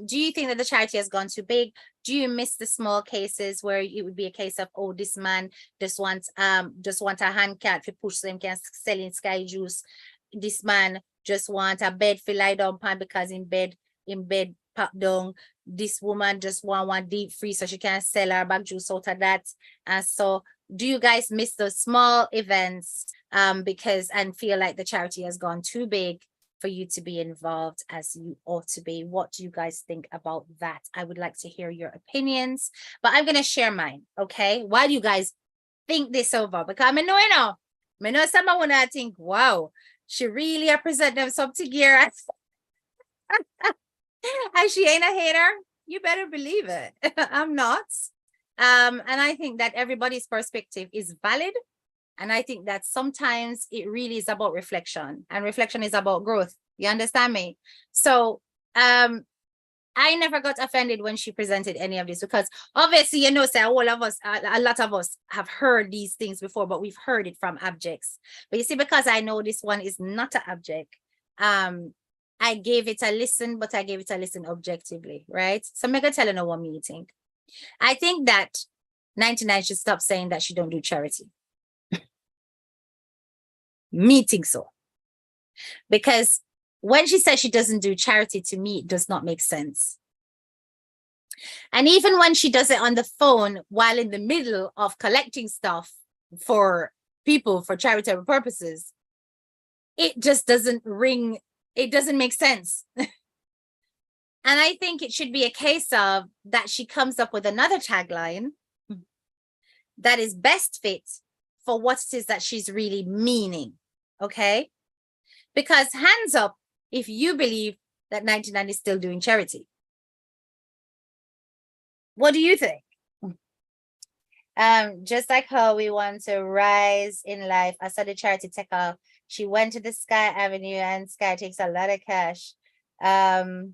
Do you think that the charity has gone too big? Do you miss the small cases where it would be a case of, oh, this man just wants a hand cat to push them can selling sky juice. This man just want a bed for lie down pan because in bed pop down. This woman just want one deep free so she can sell her back juice out of that. And so do you guys miss those small events because and feel like the charity has gone too big for you to be involved as you ought to be? What do you guys think about that? I would like to hear your opinions, but I'm going to share mine, okay? While you guys think this over, because I know someone when I think, wow, she really represent them something here. And she ain't a hater. You better believe it. I'm not. And I think that everybody's perspective is valid. And I think that sometimes it really is about reflection, and reflection is about growth. You understand me? So I never got offended when she presented any of this, because obviously, say all of us, a lot of us have heard these things before, but we've heard it from abjects. But you see, because I know this one is not an abject, I gave it a listen, but I gave it a listen objectively, right? So I'm going to tell you what me think. I think that 99 should stop saying that she don't do charity. Me think so. Because when she says she doesn't do charity, to me, it does not make sense. And even when she does it on the phone while in the middle of collecting stuff for people for charitable purposes, it just doesn't ring. It doesn't make sense. And I think it should be a case of that she comes up with another tagline that is best fit for what it is that she's really meaning. Okay? Because hands up if you believe that 99 is still doing charity. What do you think? Just like how we want to rise in life, I saw the charity take off. She went to the Sky Avenue, and Sky takes a lot of cash. The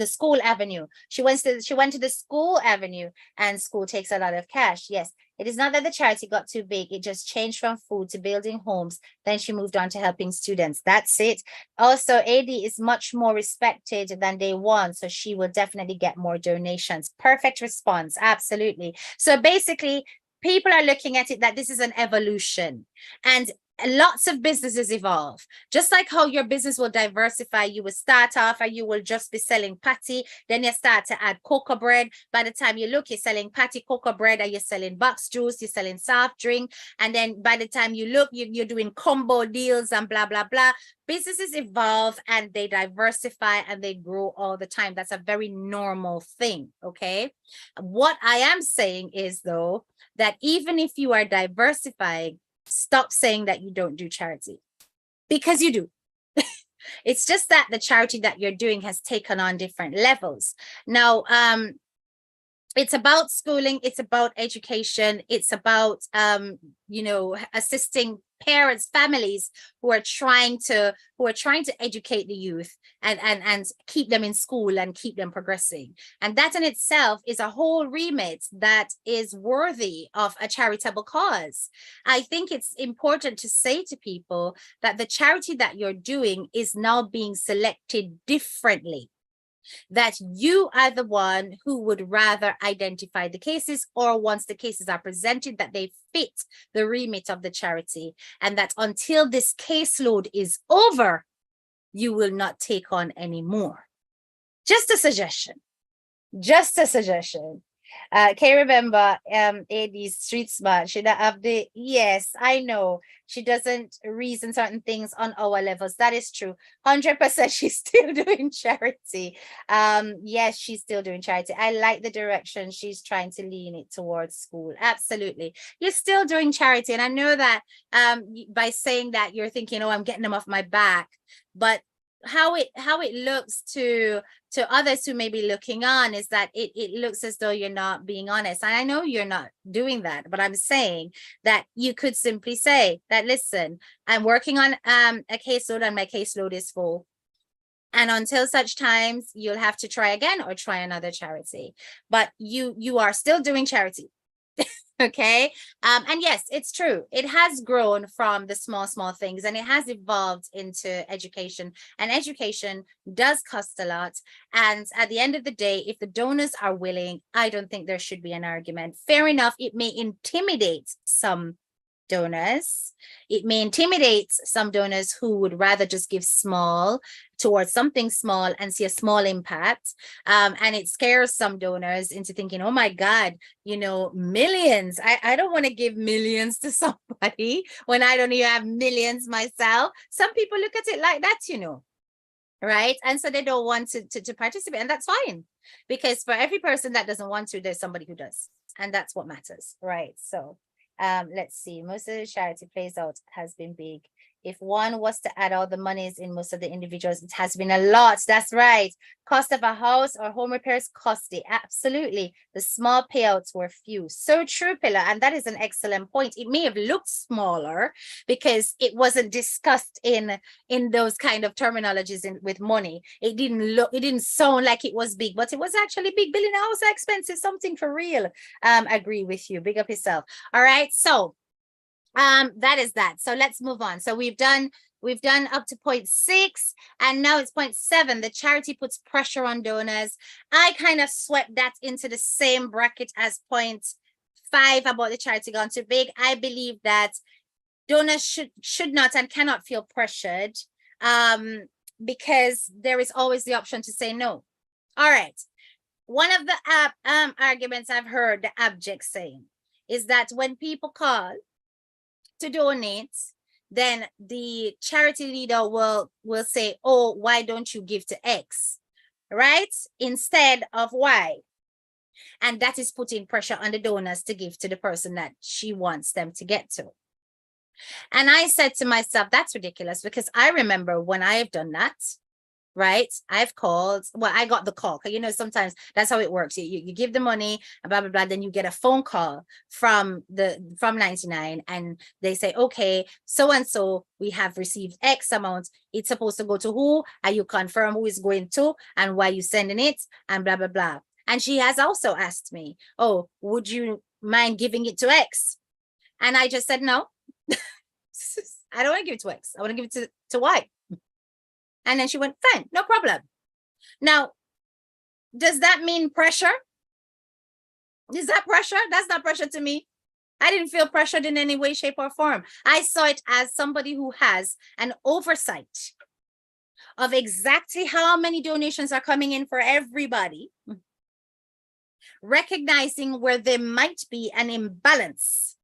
School Avenue. She went to the School Avenue, and school takes a lot of cash. Yes, it is not that the charity got too big. It just changed from food to building homes. Then she moved on to helping students. That's it. Also, AD is much more respected than day one, so she will definitely get more donations. Perfect response. Absolutely. So basically, people are looking at it that this is an evolution, and lots of businesses evolve. Just like how your business will diversify, you will start off and you will just be selling patty, then you start to add cocoa bread. By the time you look, you're selling patty, cocoa bread, and you're selling box juice, you're selling soft drink, and then by the time you look, you're doing combo deals and blah blah blah. Businesses evolve and they diversify and they grow all the time. That's a very normal thing. Okay, what I am saying is, though, that even if you are diversifying, stop saying that you don't do charity, because you do. It's just that the charity that you're doing has taken on different levels. Now, it's about schooling, it's about education, it's about assisting parents, families who are trying to educate the youth and keep them in school and keep them progressing. And that in itself is a whole remit that is worthy of a charitable cause. I think it's important to say to people that the charity that you're doing is now being selected differently, that you are the one who would rather identify the cases, or once the cases are presented, that they fit the remit of the charity, and that until this caseload is over, you will not take on any more. Just a suggestion. Just a suggestion. Can you remember AD's street smart? She don't have the, yes, I know. She doesn't reason certain things on our levels. That is true. 100% she's still doing charity. Yes, she's still doing charity. I like the direction she's trying to lean it towards school. Absolutely. You're still doing charity. And I know that by saying that, you're thinking, oh, I'm getting them off my back. But how it looks to others who may be looking on is that it looks as though you're not being honest. And I know you're not doing that, but I'm saying that you could simply say that, listen, I'm working on a caseload and my caseload is full. And until such times, you'll have to try again or try another charity. But you are still doing charity. Okay. And yes, it's true. It has grown from the small things, and it has evolved into education. And education does cost a lot. And at the end of the day, if the donors are willing, I don't think there should be an argument. Fair enough. It may intimidate some donors. It may intimidate some donors who would rather just give small towards something small and see a small impact. And it scares some donors into thinking, oh my God, you know, millions. I don't want to give millions to somebody when I don't even have millions myself. Some people look at it like that, you know. Right. And so they don't want to participate. And that's fine. Because for every person that doesn't want to, there's somebody who does. And that's what matters. Right. So let's see, most of the charity plays out has been big. If one was to add all the monies in most of the individuals, it has been a lot. That's right. Cost of a house or home repairs costly. Absolutely. The small payouts were few. So true, Pillar. And that is an excellent point. It may have looked smaller because it wasn't discussed in those kind of terminologies with money. It didn't sound like it was big, but it was actually big. Building a house expensive, something for real. Agree with you. Big up yourself. All right. So that is that. So let's move on. So we've done up to 0.6 and now it's 0.7. The charity puts pressure on donors. I kind of swept that into the same bracket as 0.5 about the charity gone too big. I believe that donors should not and cannot feel pressured because there is always the option to say no. All right. One of the arguments I've heard the abject saying is that when people call to donate, then the charity leader will say, oh, why don't you give to X, right? Instead of Y. And that is putting pressure on the donors to give to the person that she wants them to get to. And I said to myself, that's ridiculous, because I remember when I've done that, right? I've called, well, I got the call, because you know, sometimes that's how it works. You give the money, blah, blah, blah, then you get a phone call from 99 and they say, okay, so-and-so, we have received X amount. It's supposed to go to who? And you confirm who is going to and why you sending it and blah, blah, blah. And she has also asked me, oh, would you mind giving it to X? And I just said, no, I don't want to give it to X. I want to give it to Y. And then she went, fine, no problem. Now, does that mean pressure? Is that pressure? That's not pressure to me. I didn't feel pressured in any way, shape, or form. I saw it as somebody who has an oversight of exactly how many donations are coming in for everybody, recognizing where there might be an imbalance,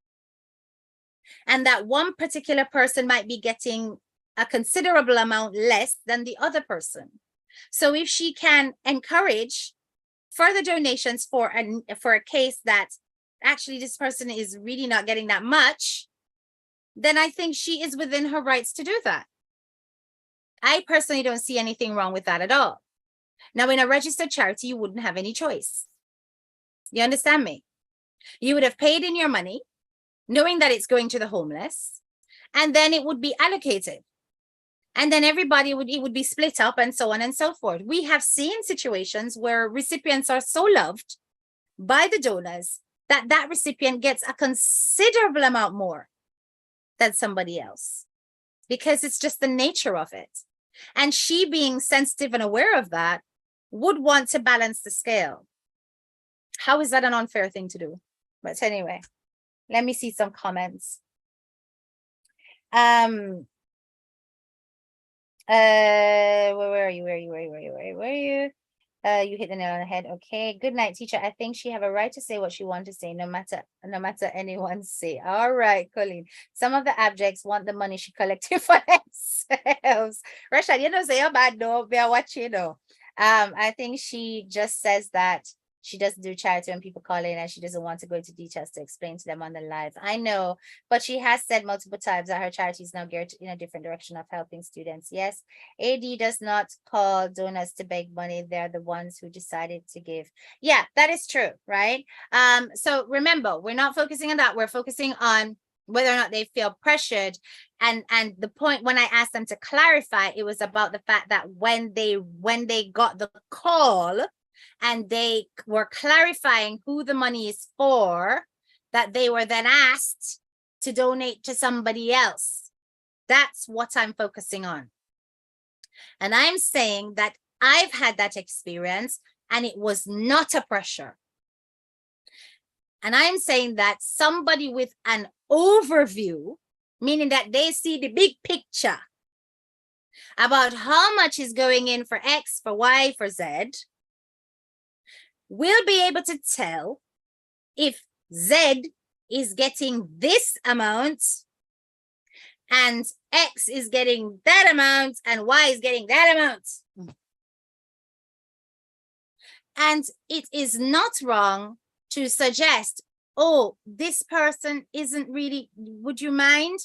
and that one particular person might be getting a considerable amount less than the other person. So if she can encourage further donations for a case that actually this person is really not getting that much, then I think she is within her rights to do that. I personally don't see anything wrong with that at all. Now, in a registered charity, you wouldn't have any choice. You understand me? You would have paid in your money, knowing that it's going to the homeless, and then it would be allocated. And then everybody would be split up and so on and so forth. We have seen situations where recipients are so loved by the donors that that recipient gets a considerable amount more than somebody else, because it's just the nature of it. And she, being sensitive and aware of that, would want to balance the scale. How is that an unfair thing to do? But anyway, let me see some comments. Where are you? You hit the nail on the head. Okay, good night, teacher. I think she have a right to say what she wants to say, no matter anyone say. All right, Colleen. Some of the abjects want the money she collected for themselves. Rashad, you know, say you're bad though. Be watching though. I think she just says that she doesn't do charity when people call in and she doesn't want to go into details to explain to them on the live. I know, but she has said multiple times that her charity is now geared in a different direction of helping students. Yes, AD does not call donors to beg money. They're the ones who decided to give. Yeah, that is true, right? So remember, we're not focusing on that. We're focusing on whether or not they feel pressured. And the point when I asked them to clarify, it was about the fact that when they got the call and they were clarifying who the money is for, that they were then asked to donate to somebody else. That's what I'm focusing on. And I'm saying that I've had that experience and it was not a pressure. And I'm saying that somebody with an overview, meaning that they see the big picture about how much is going in for X, for Y, for Z, will be able to tell if Z is getting this amount and X is getting that amount and Y is getting that amount. And it is not wrong to suggest, oh, this person isn't really, would you mind?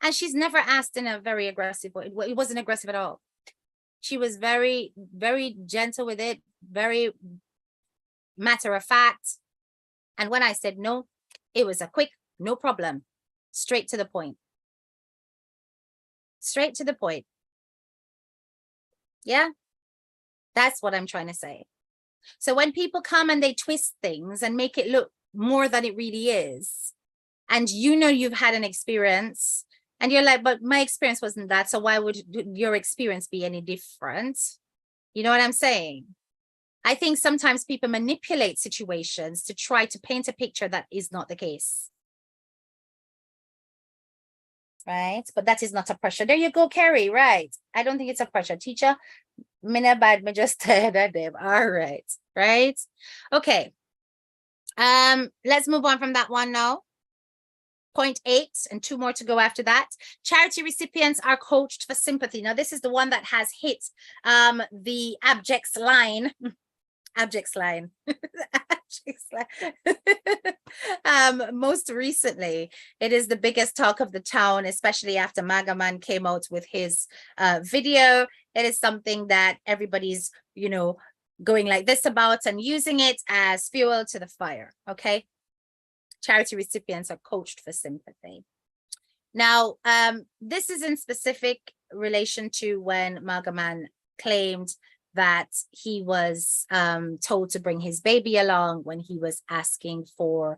And she's never asked in a very aggressive way. It wasn't aggressive at all. She was very, very gentle with it, very matter of fact. And when I said no, it was a quick, no problem, straight to the point. Straight to the point. Yeah, that's what I'm trying to say. So when people come and they twist things and make it look more than it really is, and you know you've had an experience and you're like, but my experience wasn't that, so why would your experience be any different? You know what I'm saying? I think sometimes people manipulate situations to try to paint a picture that is not the case. Right? But that is not a pressure. There you go, Kerry. Right. I don't think it's a pressure. Teacher, mina bad, me just tired of them. All right. Right. Okay. Let's move on from that one now. Point 8 and 2 more to go after that. Charity recipients are coached for sympathy. Now, this is the one that has hit the abjects line. Abjects line. Most recently, it is the biggest talk of the town, especially after Magaman came out with his video. It is something that everybody's, you know, going like this about and using it as fuel to the fire. Okay. Charity recipients are coached for sympathy. Now, this is in specific relation to when Magaman claimed that he was told to bring his baby along when he was asking for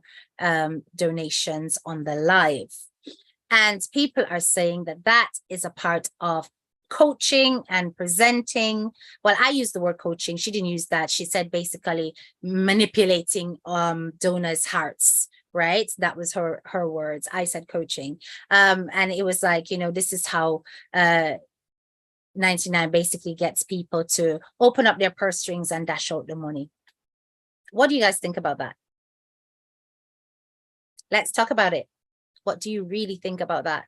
donations on the live. And people are saying that that is a part of coaching and presenting. Well, I used the word coaching. She didn't use that. She said basically manipulating donors' hearts. Right? That was her words. I said coaching. And it was like, you know, this is how 99 basically gets people to open up their purse strings and dash out the money. What do you guys think about that? Let's talk about it. What do you really think about that?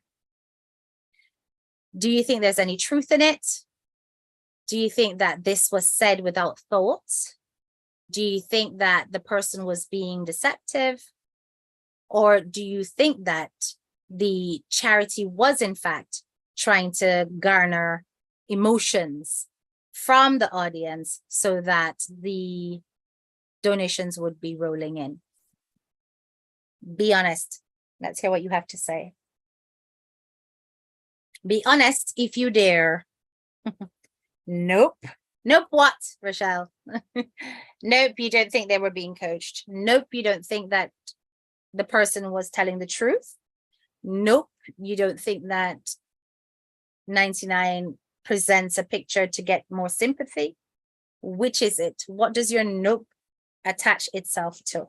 Do you think there's any truth in it? Do you think that this was said without thought? Do you think that the person was being deceptive? Or do you think that the charity was in fact trying to garner emotions from the audience so that the donations would be rolling in? Be honest. Let's hear what you have to say. Be honest if you dare. Nope. Nope, what, Rochelle? Nope, you don't think they were being coached. Nope, you don't think that the person was telling the truth. Nope, you don't think that 99 presents a picture to get more sympathy. Which is it? What does your nope attach itself to?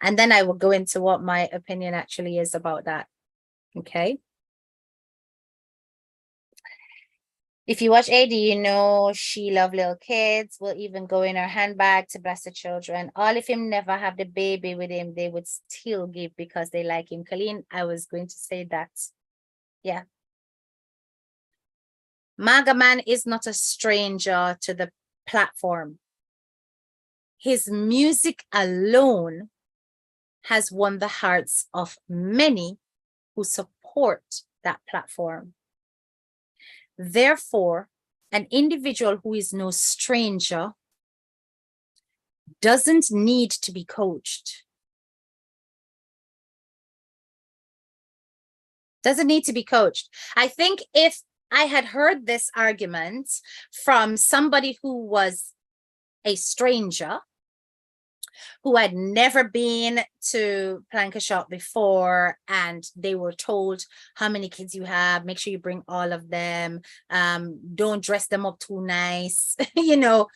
And then I will go into what my opinion actually is about that. Okay. If you watch AD, you know she love little kids, will even go in her handbag to bless the children. All if him never have the baby with him, they would still give because they like him. Colleen, I was going to say that. Yeah. Magaman is not a stranger to the platform. his music alone has won the hearts of many who support that platform. Therefore, an individual who is no stranger doesn't need to be coached. Doesn't need to be coached. I think if I had heard this argument from somebody who was a stranger, who had never been to Plank Shop before, and they were told how many kids you have, make sure you bring all of them, don't dress them up too nice, you know,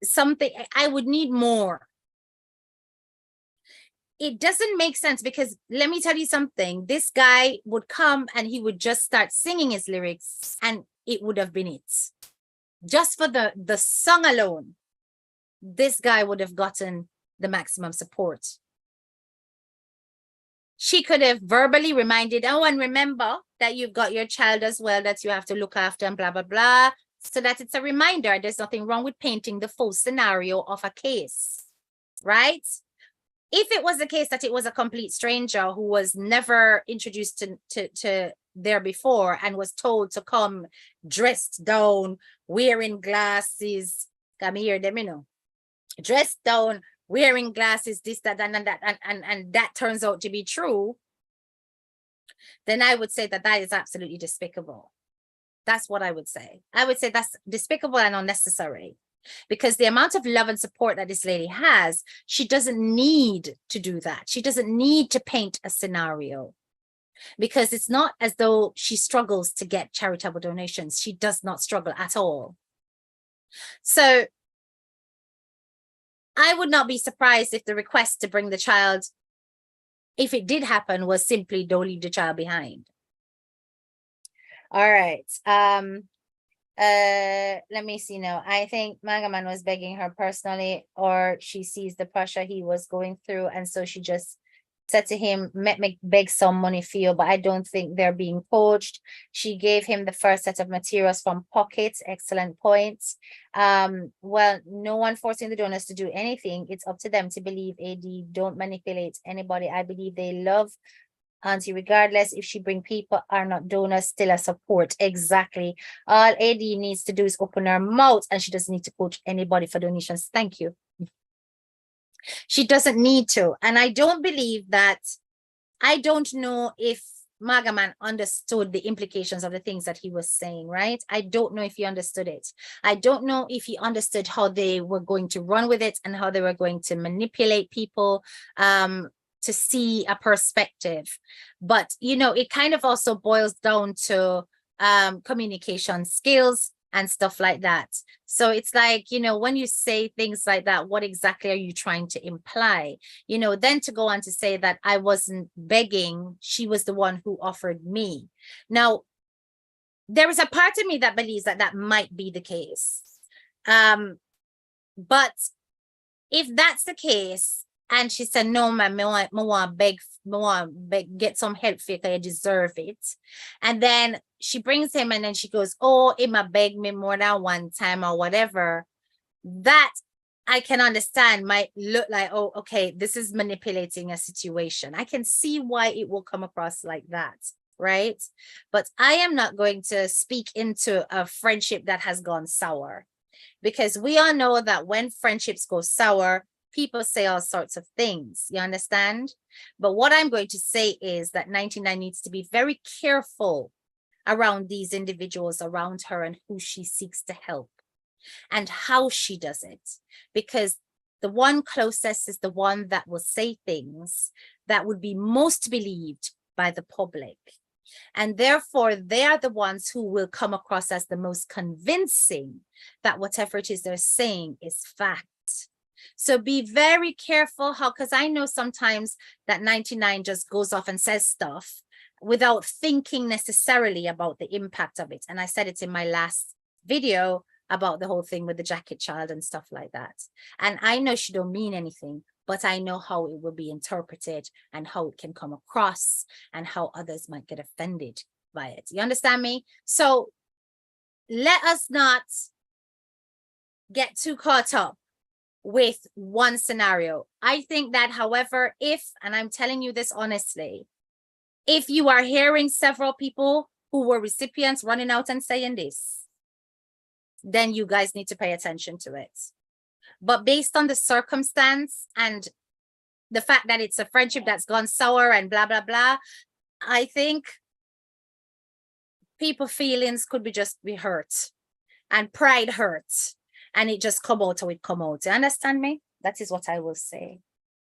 something, I would need more. It doesn't make sense, because let me tell you something, this guy would come and he would just start singing his lyrics and it would have been it. Just for the song alone, this guy would have gotten the maximum support. She could have verbally reminded, oh, and remember that you've got your child as well that you have to look after and blah, blah, blah, so that it's a reminder. There's nothing wrong with painting the full scenario of a case, right? If it was the case that it was a complete stranger who was never introduced to there before and was told to come dressed down, wearing glasses, come here, them, you know, dressed down, wearing glasses, this, that, and that, and that turns out to be true, then I would say that that is absolutely despicable. That's what I would say. I would say that's despicable and unnecessary, because the amount of love and support that this lady has, she doesn't need to do that. She doesn't need to paint a scenario, because it's not as though she struggles to get charitable donations. She does not struggle at all. So I would not be surprised if the request to bring the child, if it did happen, was simply don't leave the child behind. All right. Let me see now. I think Magaman was begging her personally, or she sees the pressure he was going through, and so she just said to him, let me beg some money for you, but I don't think they're being coached. She gave him the first set of materials from pockets. Excellent points. Well, no one forcing the donors to do anything. It's up to them to believe. AD, don't manipulate anybody. I believe they love Auntie, regardless if she bring people are not donors, still a support. Exactly. All AD needs to do is open her mouth, and she doesn't need to coach anybody for donations. Thank you. She doesn't need to. And I don't believe that, I don't know if Magaman understood the implications of the things that he was saying, right? I don't know if he understood it. I don't know if he understood how they were going to run with it and how they were going to manipulate people to see a perspective. But, you know, it kind of also boils down to communication skills and stuff like that. So it's like, you know, when you say things like that, what exactly are you trying to imply? You know, then to go on to say that I wasn't begging, she was the one who offered me. Now, there is a part of me that believes that that might be the case. But if that's the case, and she said, no, ma'am, I want beg, get some help for you, because you deserve it. And then she brings him, and then she goes, oh, it might beg me more than one time or whatever. That I can understand might look like, oh, okay, this is manipulating a situation. I can see why it will come across like that, right? But I am not going to speak into a friendship that has gone sour, because we all know that when friendships go sour, people say all sorts of things, you understand? But what I'm going to say is that 99 needs to be very careful around these individuals around her and who she seeks to help and how she does it. Because the one closest is the one that will say things that would be most believed by the public. And therefore, they are the ones who will come across as the most convincing that whatever it is they're saying is fact. So be very careful how, because I know sometimes that 99 just goes off and says stuff without thinking necessarily about the impact of it. And I said it in my last video about the whole thing with the jacket child and stuff like that. And I know she don't mean anything, but I know how it will be interpreted and how it can come across and how others might get offended by it. You understand me? So let us not get too caught up with one scenario. I think that, however, and I'm telling you this honestly, if you are hearing several people who were recipients running out and saying this, then you guys need to pay attention to it. But based on the circumstance and the fact that it's a friendship that's gone sour and blah, blah, blah, I think people's feelings could be hurt, and pride hurts, and it just come out how it come out. You understand me? That is what I will say.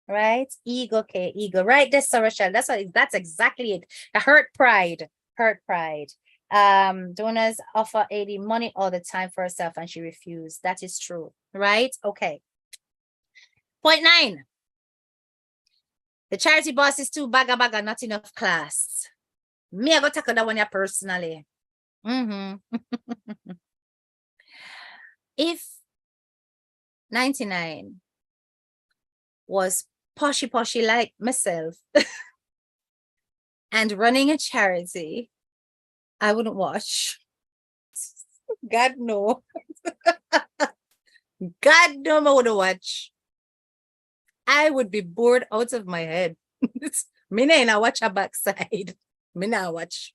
Right? Ego, okay, ego. Right there, Sarah Shell. That's exactly it. The hurt pride. Donors offer AD money all the time for herself and she refused. That is true. Right? Okay. Point 9. The charity boss is too bagga, not enough class. Me, I go tackle that one personally. If 99 was poshy like myself and running a charity, I wouldn't watch. God no. God no, I wouldn't watch. I would be bored out of my head. Me nah watch a backside. Me nah watch.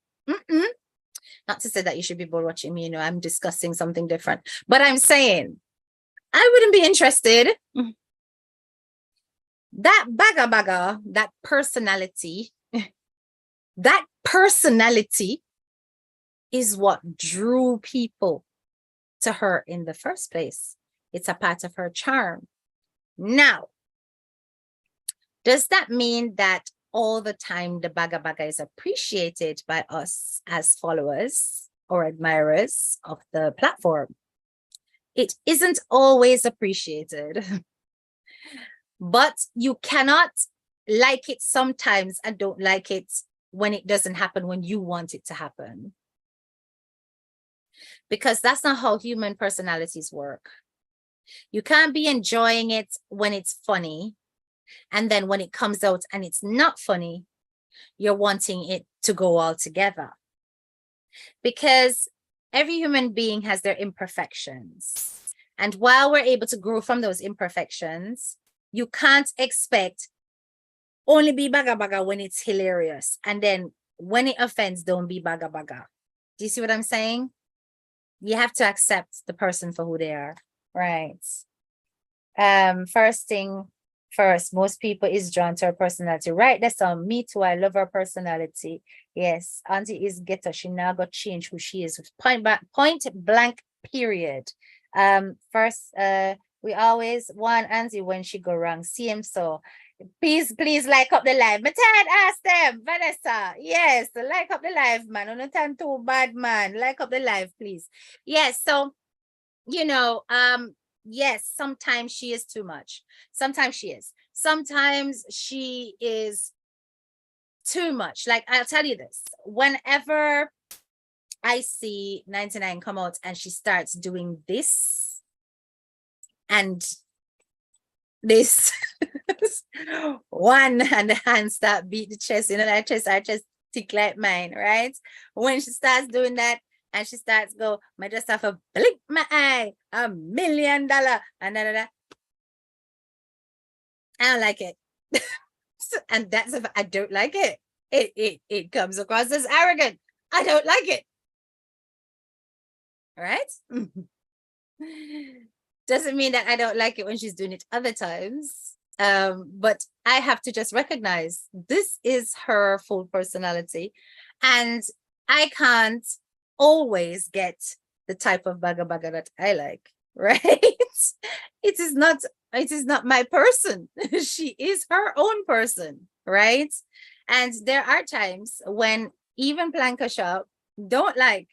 Not to say that you should be bored watching me, I'm discussing something different. But I'm saying, I wouldn't be interested. That bagga, that personality is what drew people to her in the first place. It's a part of her charm. Now, does that mean that all the time the bagga is appreciated by us as followers or admirers of the platform? It isn't always appreciated. But you cannot like it sometimes and don't like it when it doesn't happen when you want it to happen. Because that's not how human personalities work. You can't be enjoying it when it's funny, and then when it comes out and it's not funny, you're wanting it to go all together. Because every human being has their imperfections. And while we're able to grow from those imperfections, you can't expect only be bagga when it's hilarious. And then when it offends, don't be bagga. Do you see what I'm saying? You have to accept the person for who they are. Right. First thing first, most people is drawn to her personality. Right. That's on me too. I love her personality. Yes. Auntie is ghetto. She now got change who she is. Point blank, period. First, we always want Auntie when she go wrong. See him so. Please like up the live. But I'd ask them, Vanessa. Yes, like up the live, man. On time too bad, man. Like up the live, please. Yes, so yes, sometimes she is too much. Sometimes she is. Sometimes she is too much. Like, I'll tell you this. Whenever I see 99 come out and she starts doing this and this one, and the hands start beat the chest, that chest, our chest tick like mine, right? When she starts doing that and she starts go, I just have to blink my eye, $1 million, and I don't like it. And that's if I don't like it. It comes across as arrogant. I don't like it. Right? Doesn't mean that I don't like it when she's doing it other times. But I have to just recognize this is her full personality, and I can't always get the type of bagga that I like, right? It is not my person. She is her own person, right? And there are times when even Planka Shop don't like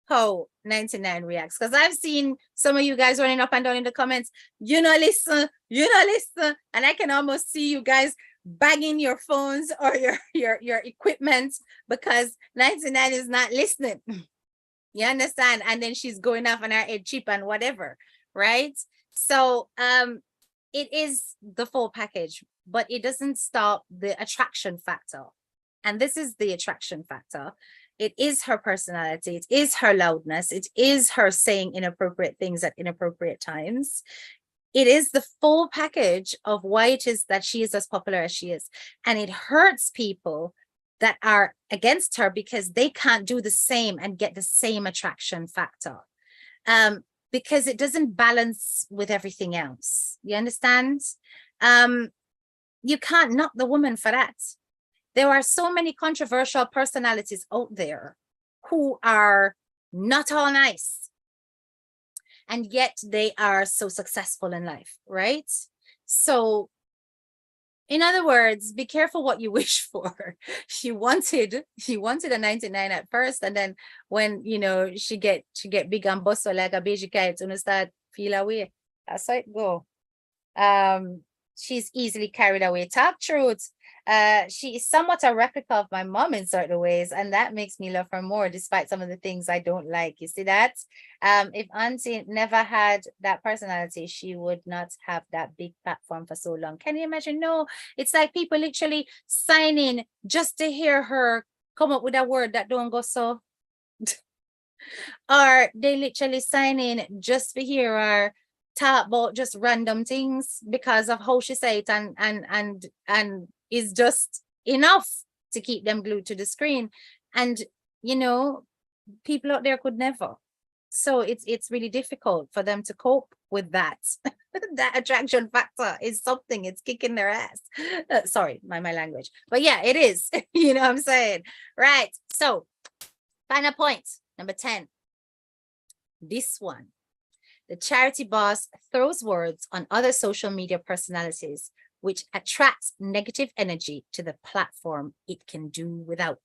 how 99 reacts, because I've seen some of you guys running up and down in the comments, listen, and I can almost see you guys banging your phones or your equipment because 99 is not listening. You understand? And then she's going off on her head chip and whatever, right? So it is the full package, but it doesn't stop the attraction factor. And this is the attraction factor. It is her personality. It is her loudness. It is her saying inappropriate things at inappropriate times. It is the full package of why it is that she is as popular as she is. And it hurts people that are against her because they can't do the same and get the same attraction factor. Because it doesn't balance with everything else. You understand? You can't knock the woman for that. There are so many controversial personalities out there who are not all nice, and yet they are so successful in life, right? So in other words, be careful what you wish for. She wanted a 99 at first, and then when she get big and bustle like a baby kite, and start feel away. That's how it go. She's easily carried away. Talk truth. She is somewhat a replica of my mom in certain ways, and that makes me love her more despite some of the things I don't like. You see that? If Auntie never had that personality, she would not have that big platform for so long. Can you imagine? No, it's like people literally sign in just to hear her come up with a word that don't go so. Or they literally sign in just to hear her talk about just random things because of how she say it, and is just enough to keep them glued to the screen. And people out there could never. So it's really difficult for them to cope with that. That attraction factor is something, it's kicking their ass. Sorry, my language. But yeah, it is. You know what I'm saying? Right. So final point, number 10. This one. The charity boss throws words on other social media personalities, which attracts negative energy to the platform it can do without.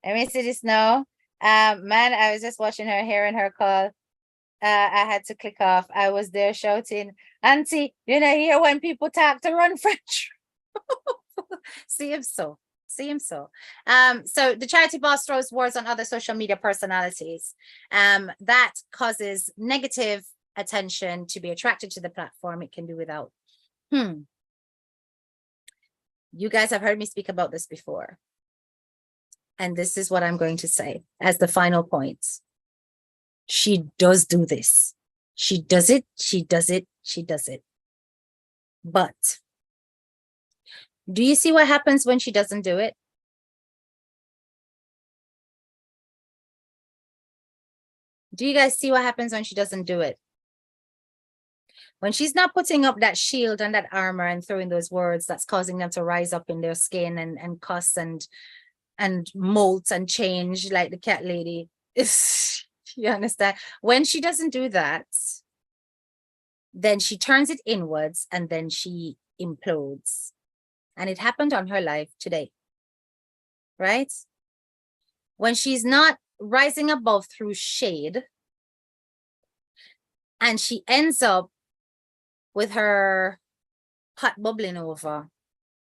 Let me see this now. Man, I was just watching her, hearing her call. I had to click off. I was there shouting, Auntie, you know, here when people talk to run French. See him so. So the charity boss throws words on other social media personalities. That causes negative attention to be attracted to the platform it can do without. You guys have heard me speak about this before. And this is what I'm going to say as the final point. She does do this. She does it. But do you see what happens when she doesn't do it? Do you guys see what happens when she doesn't do it? When she's not putting up that shield and that armor and throwing those words that's causing them to rise up in their skin and cuss and molt and change like the cat lady. You understand? When she doesn't do that, then she turns it inwards and then she implodes. And it happened on her life today, right? When she's not rising above through shade, and she ends up with her pot bubbling over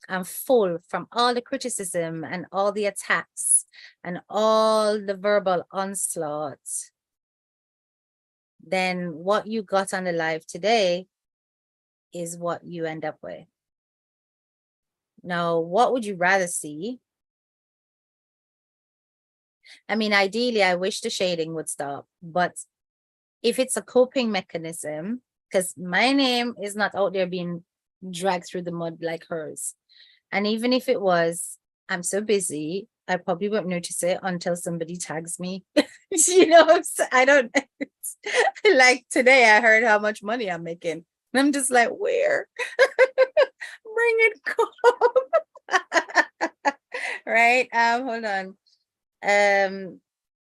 and full from all the criticism and all the attacks and all the verbal onslaught, then what you got on the live today is what you end up with. Now, what would you rather see? I mean, ideally, I wish the shading would stop, but if it's a coping mechanism, because my name is not out there being dragged through the mud like hers. And even if it was, I'm so busy, I probably won't notice it until somebody tags me. You know, I don't, like today I heard how much money I'm making. And I'm just like, where? Bring it home. Right? Hold on.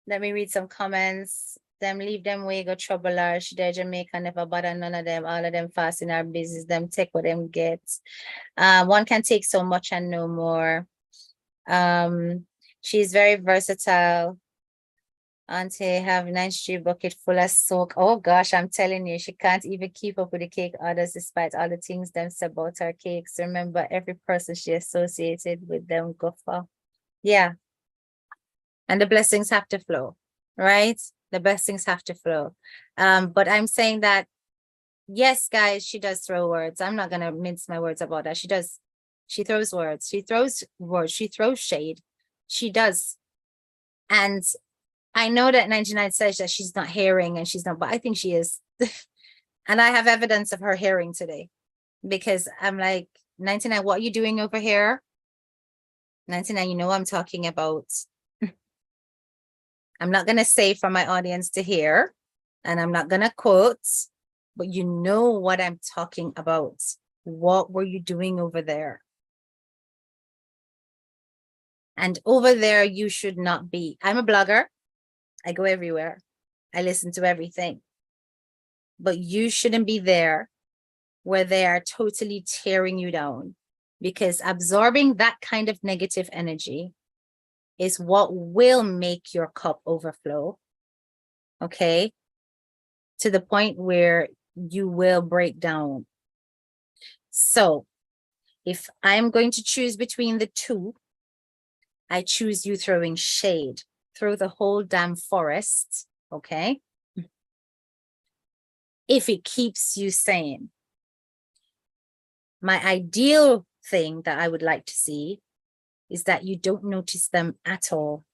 Let me read some comments. Them leave them way, go trouble her. She there Jamaica, never bother none of them. All of them fast in our business. Them take what them get. One can take so much and no more. She's very versatile. Auntie have 9th Street bucket full of soak. Oh gosh, I'm telling you, she can't even keep up with the cake orders despite all the things them say about her cakes. Remember, every person she associated with them go for. Yeah. And the blessings have to flow, right? The blessings have to flow. But I'm saying that, yes, guys, she does throw words. I'm not going to mince my words about that. She does. She throws words. She throws words. She throws shade. She does. And I know that 99 says that she's not hearing and she's not, but I think she is. And I have evidence of her hearing today, because I'm like, 99, what are you doing over here? 99, you know what I'm talking about. I'm not going to say for my audience to hear, and I'm not going to quote, but you know what I'm talking about. What were you doing over there? And over there, you should not be. I'm a blogger. I go everywhere. I listen to everything. But you shouldn't be there where they are totally tearing you down, because absorbing that kind of negative energy is what will make your cup overflow. Okay. To the point where you will break down. So if I'm going to choose between the two, I choose you throwing shade through the whole damn forest. Okay. If it keeps you sane. My ideal thing that I would like to see is that you don't notice them at all,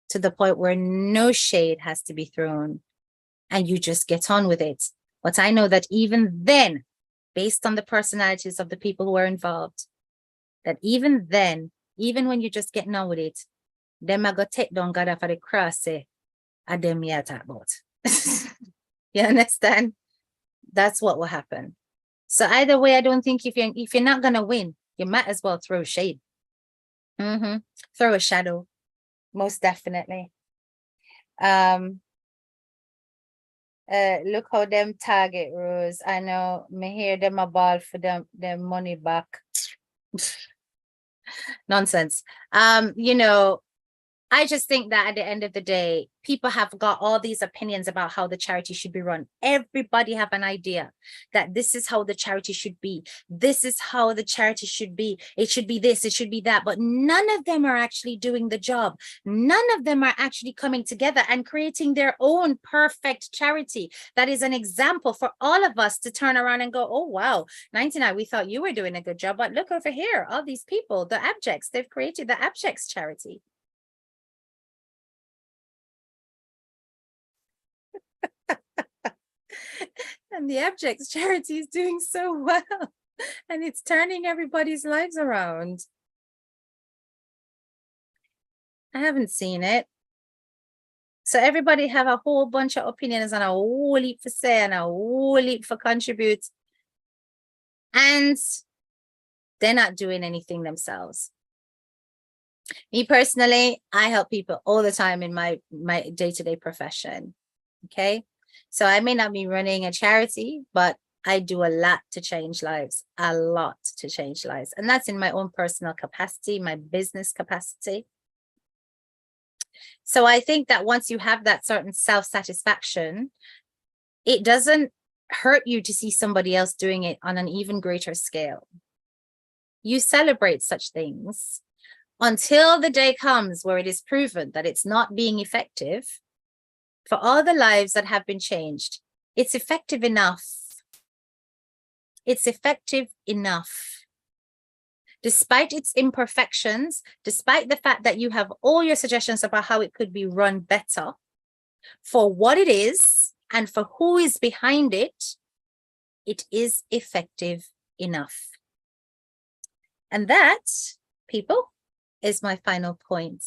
to the point where no shade has to be thrown and you just get on with it. But I know that even then, based on the personalities of the people who are involved, that even then, even when you're just getting on with it, them are going to take down God for the cross, and them you talk about. You understand? That's what will happen. So either way, I don't think if you're not going to win, you might as well throw shade. Throw a shadow, most definitely. Look how them target Rose. I know me hear them a ball for them money back. Nonsense. You know, I just think that at the end of the day, people have got all these opinions about how the charity should be run. Everybody have an idea that this is how the charity should be. This is how the charity should be. It should be this, it should be that. But none of them are actually doing the job. None of them are actually coming together and creating their own perfect charity. That is an example for all of us to turn around and go, oh, wow, 99, we thought you were doing a good job. But look over here, all these people, the abjects, they've created the abjects charity. And the abjects charity is doing so well, and it's turning everybody's lives around. I haven't seen it. So everybody have a whole bunch of opinions and a whole heap for say and a whole heap for contribute, and they're not doing anything themselves. Me personally, I help people all the time in my day-to-day profession. Okay. So I may not be running a charity, but I do a lot to change lives, a lot to change lives. And that's in my own personal capacity, my business capacity. So I think that once you have that certain self-satisfaction, it doesn't hurt you to see somebody else doing it on an even greater scale. You celebrate such things until the day comes where it is proven that it's not being effective. For all the lives that have been changed, it's effective enough. It's effective enough. Despite its imperfections, despite the fact that you have all your suggestions about how it could be run better, for what it is and for who is behind it, it is effective enough. And that, people, is my final point.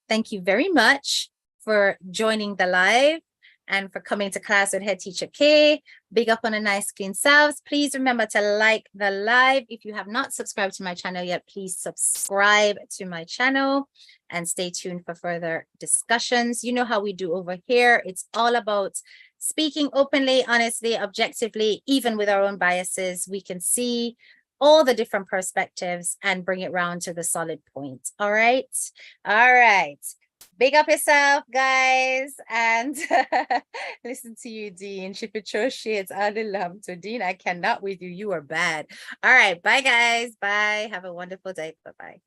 Thank you very much for joining the live and for coming to class with Head Teacher K. Big up on a nice clean selves. Please remember to like the live. If you have not subscribed to my channel yet, please subscribe to my channel and stay tuned for further discussions. You know how we do over here. It's all about speaking openly, honestly, objectively, even with our own biases. We can see all the different perspectives and bring it round to the solid point. All right. All right. Big up yourself, guys, and listen to you, Dean. Shipichoshi, it's Adilam to Dean. I cannot with you. You are bad. All right. Bye, guys. Bye. Have a wonderful day. Bye-bye.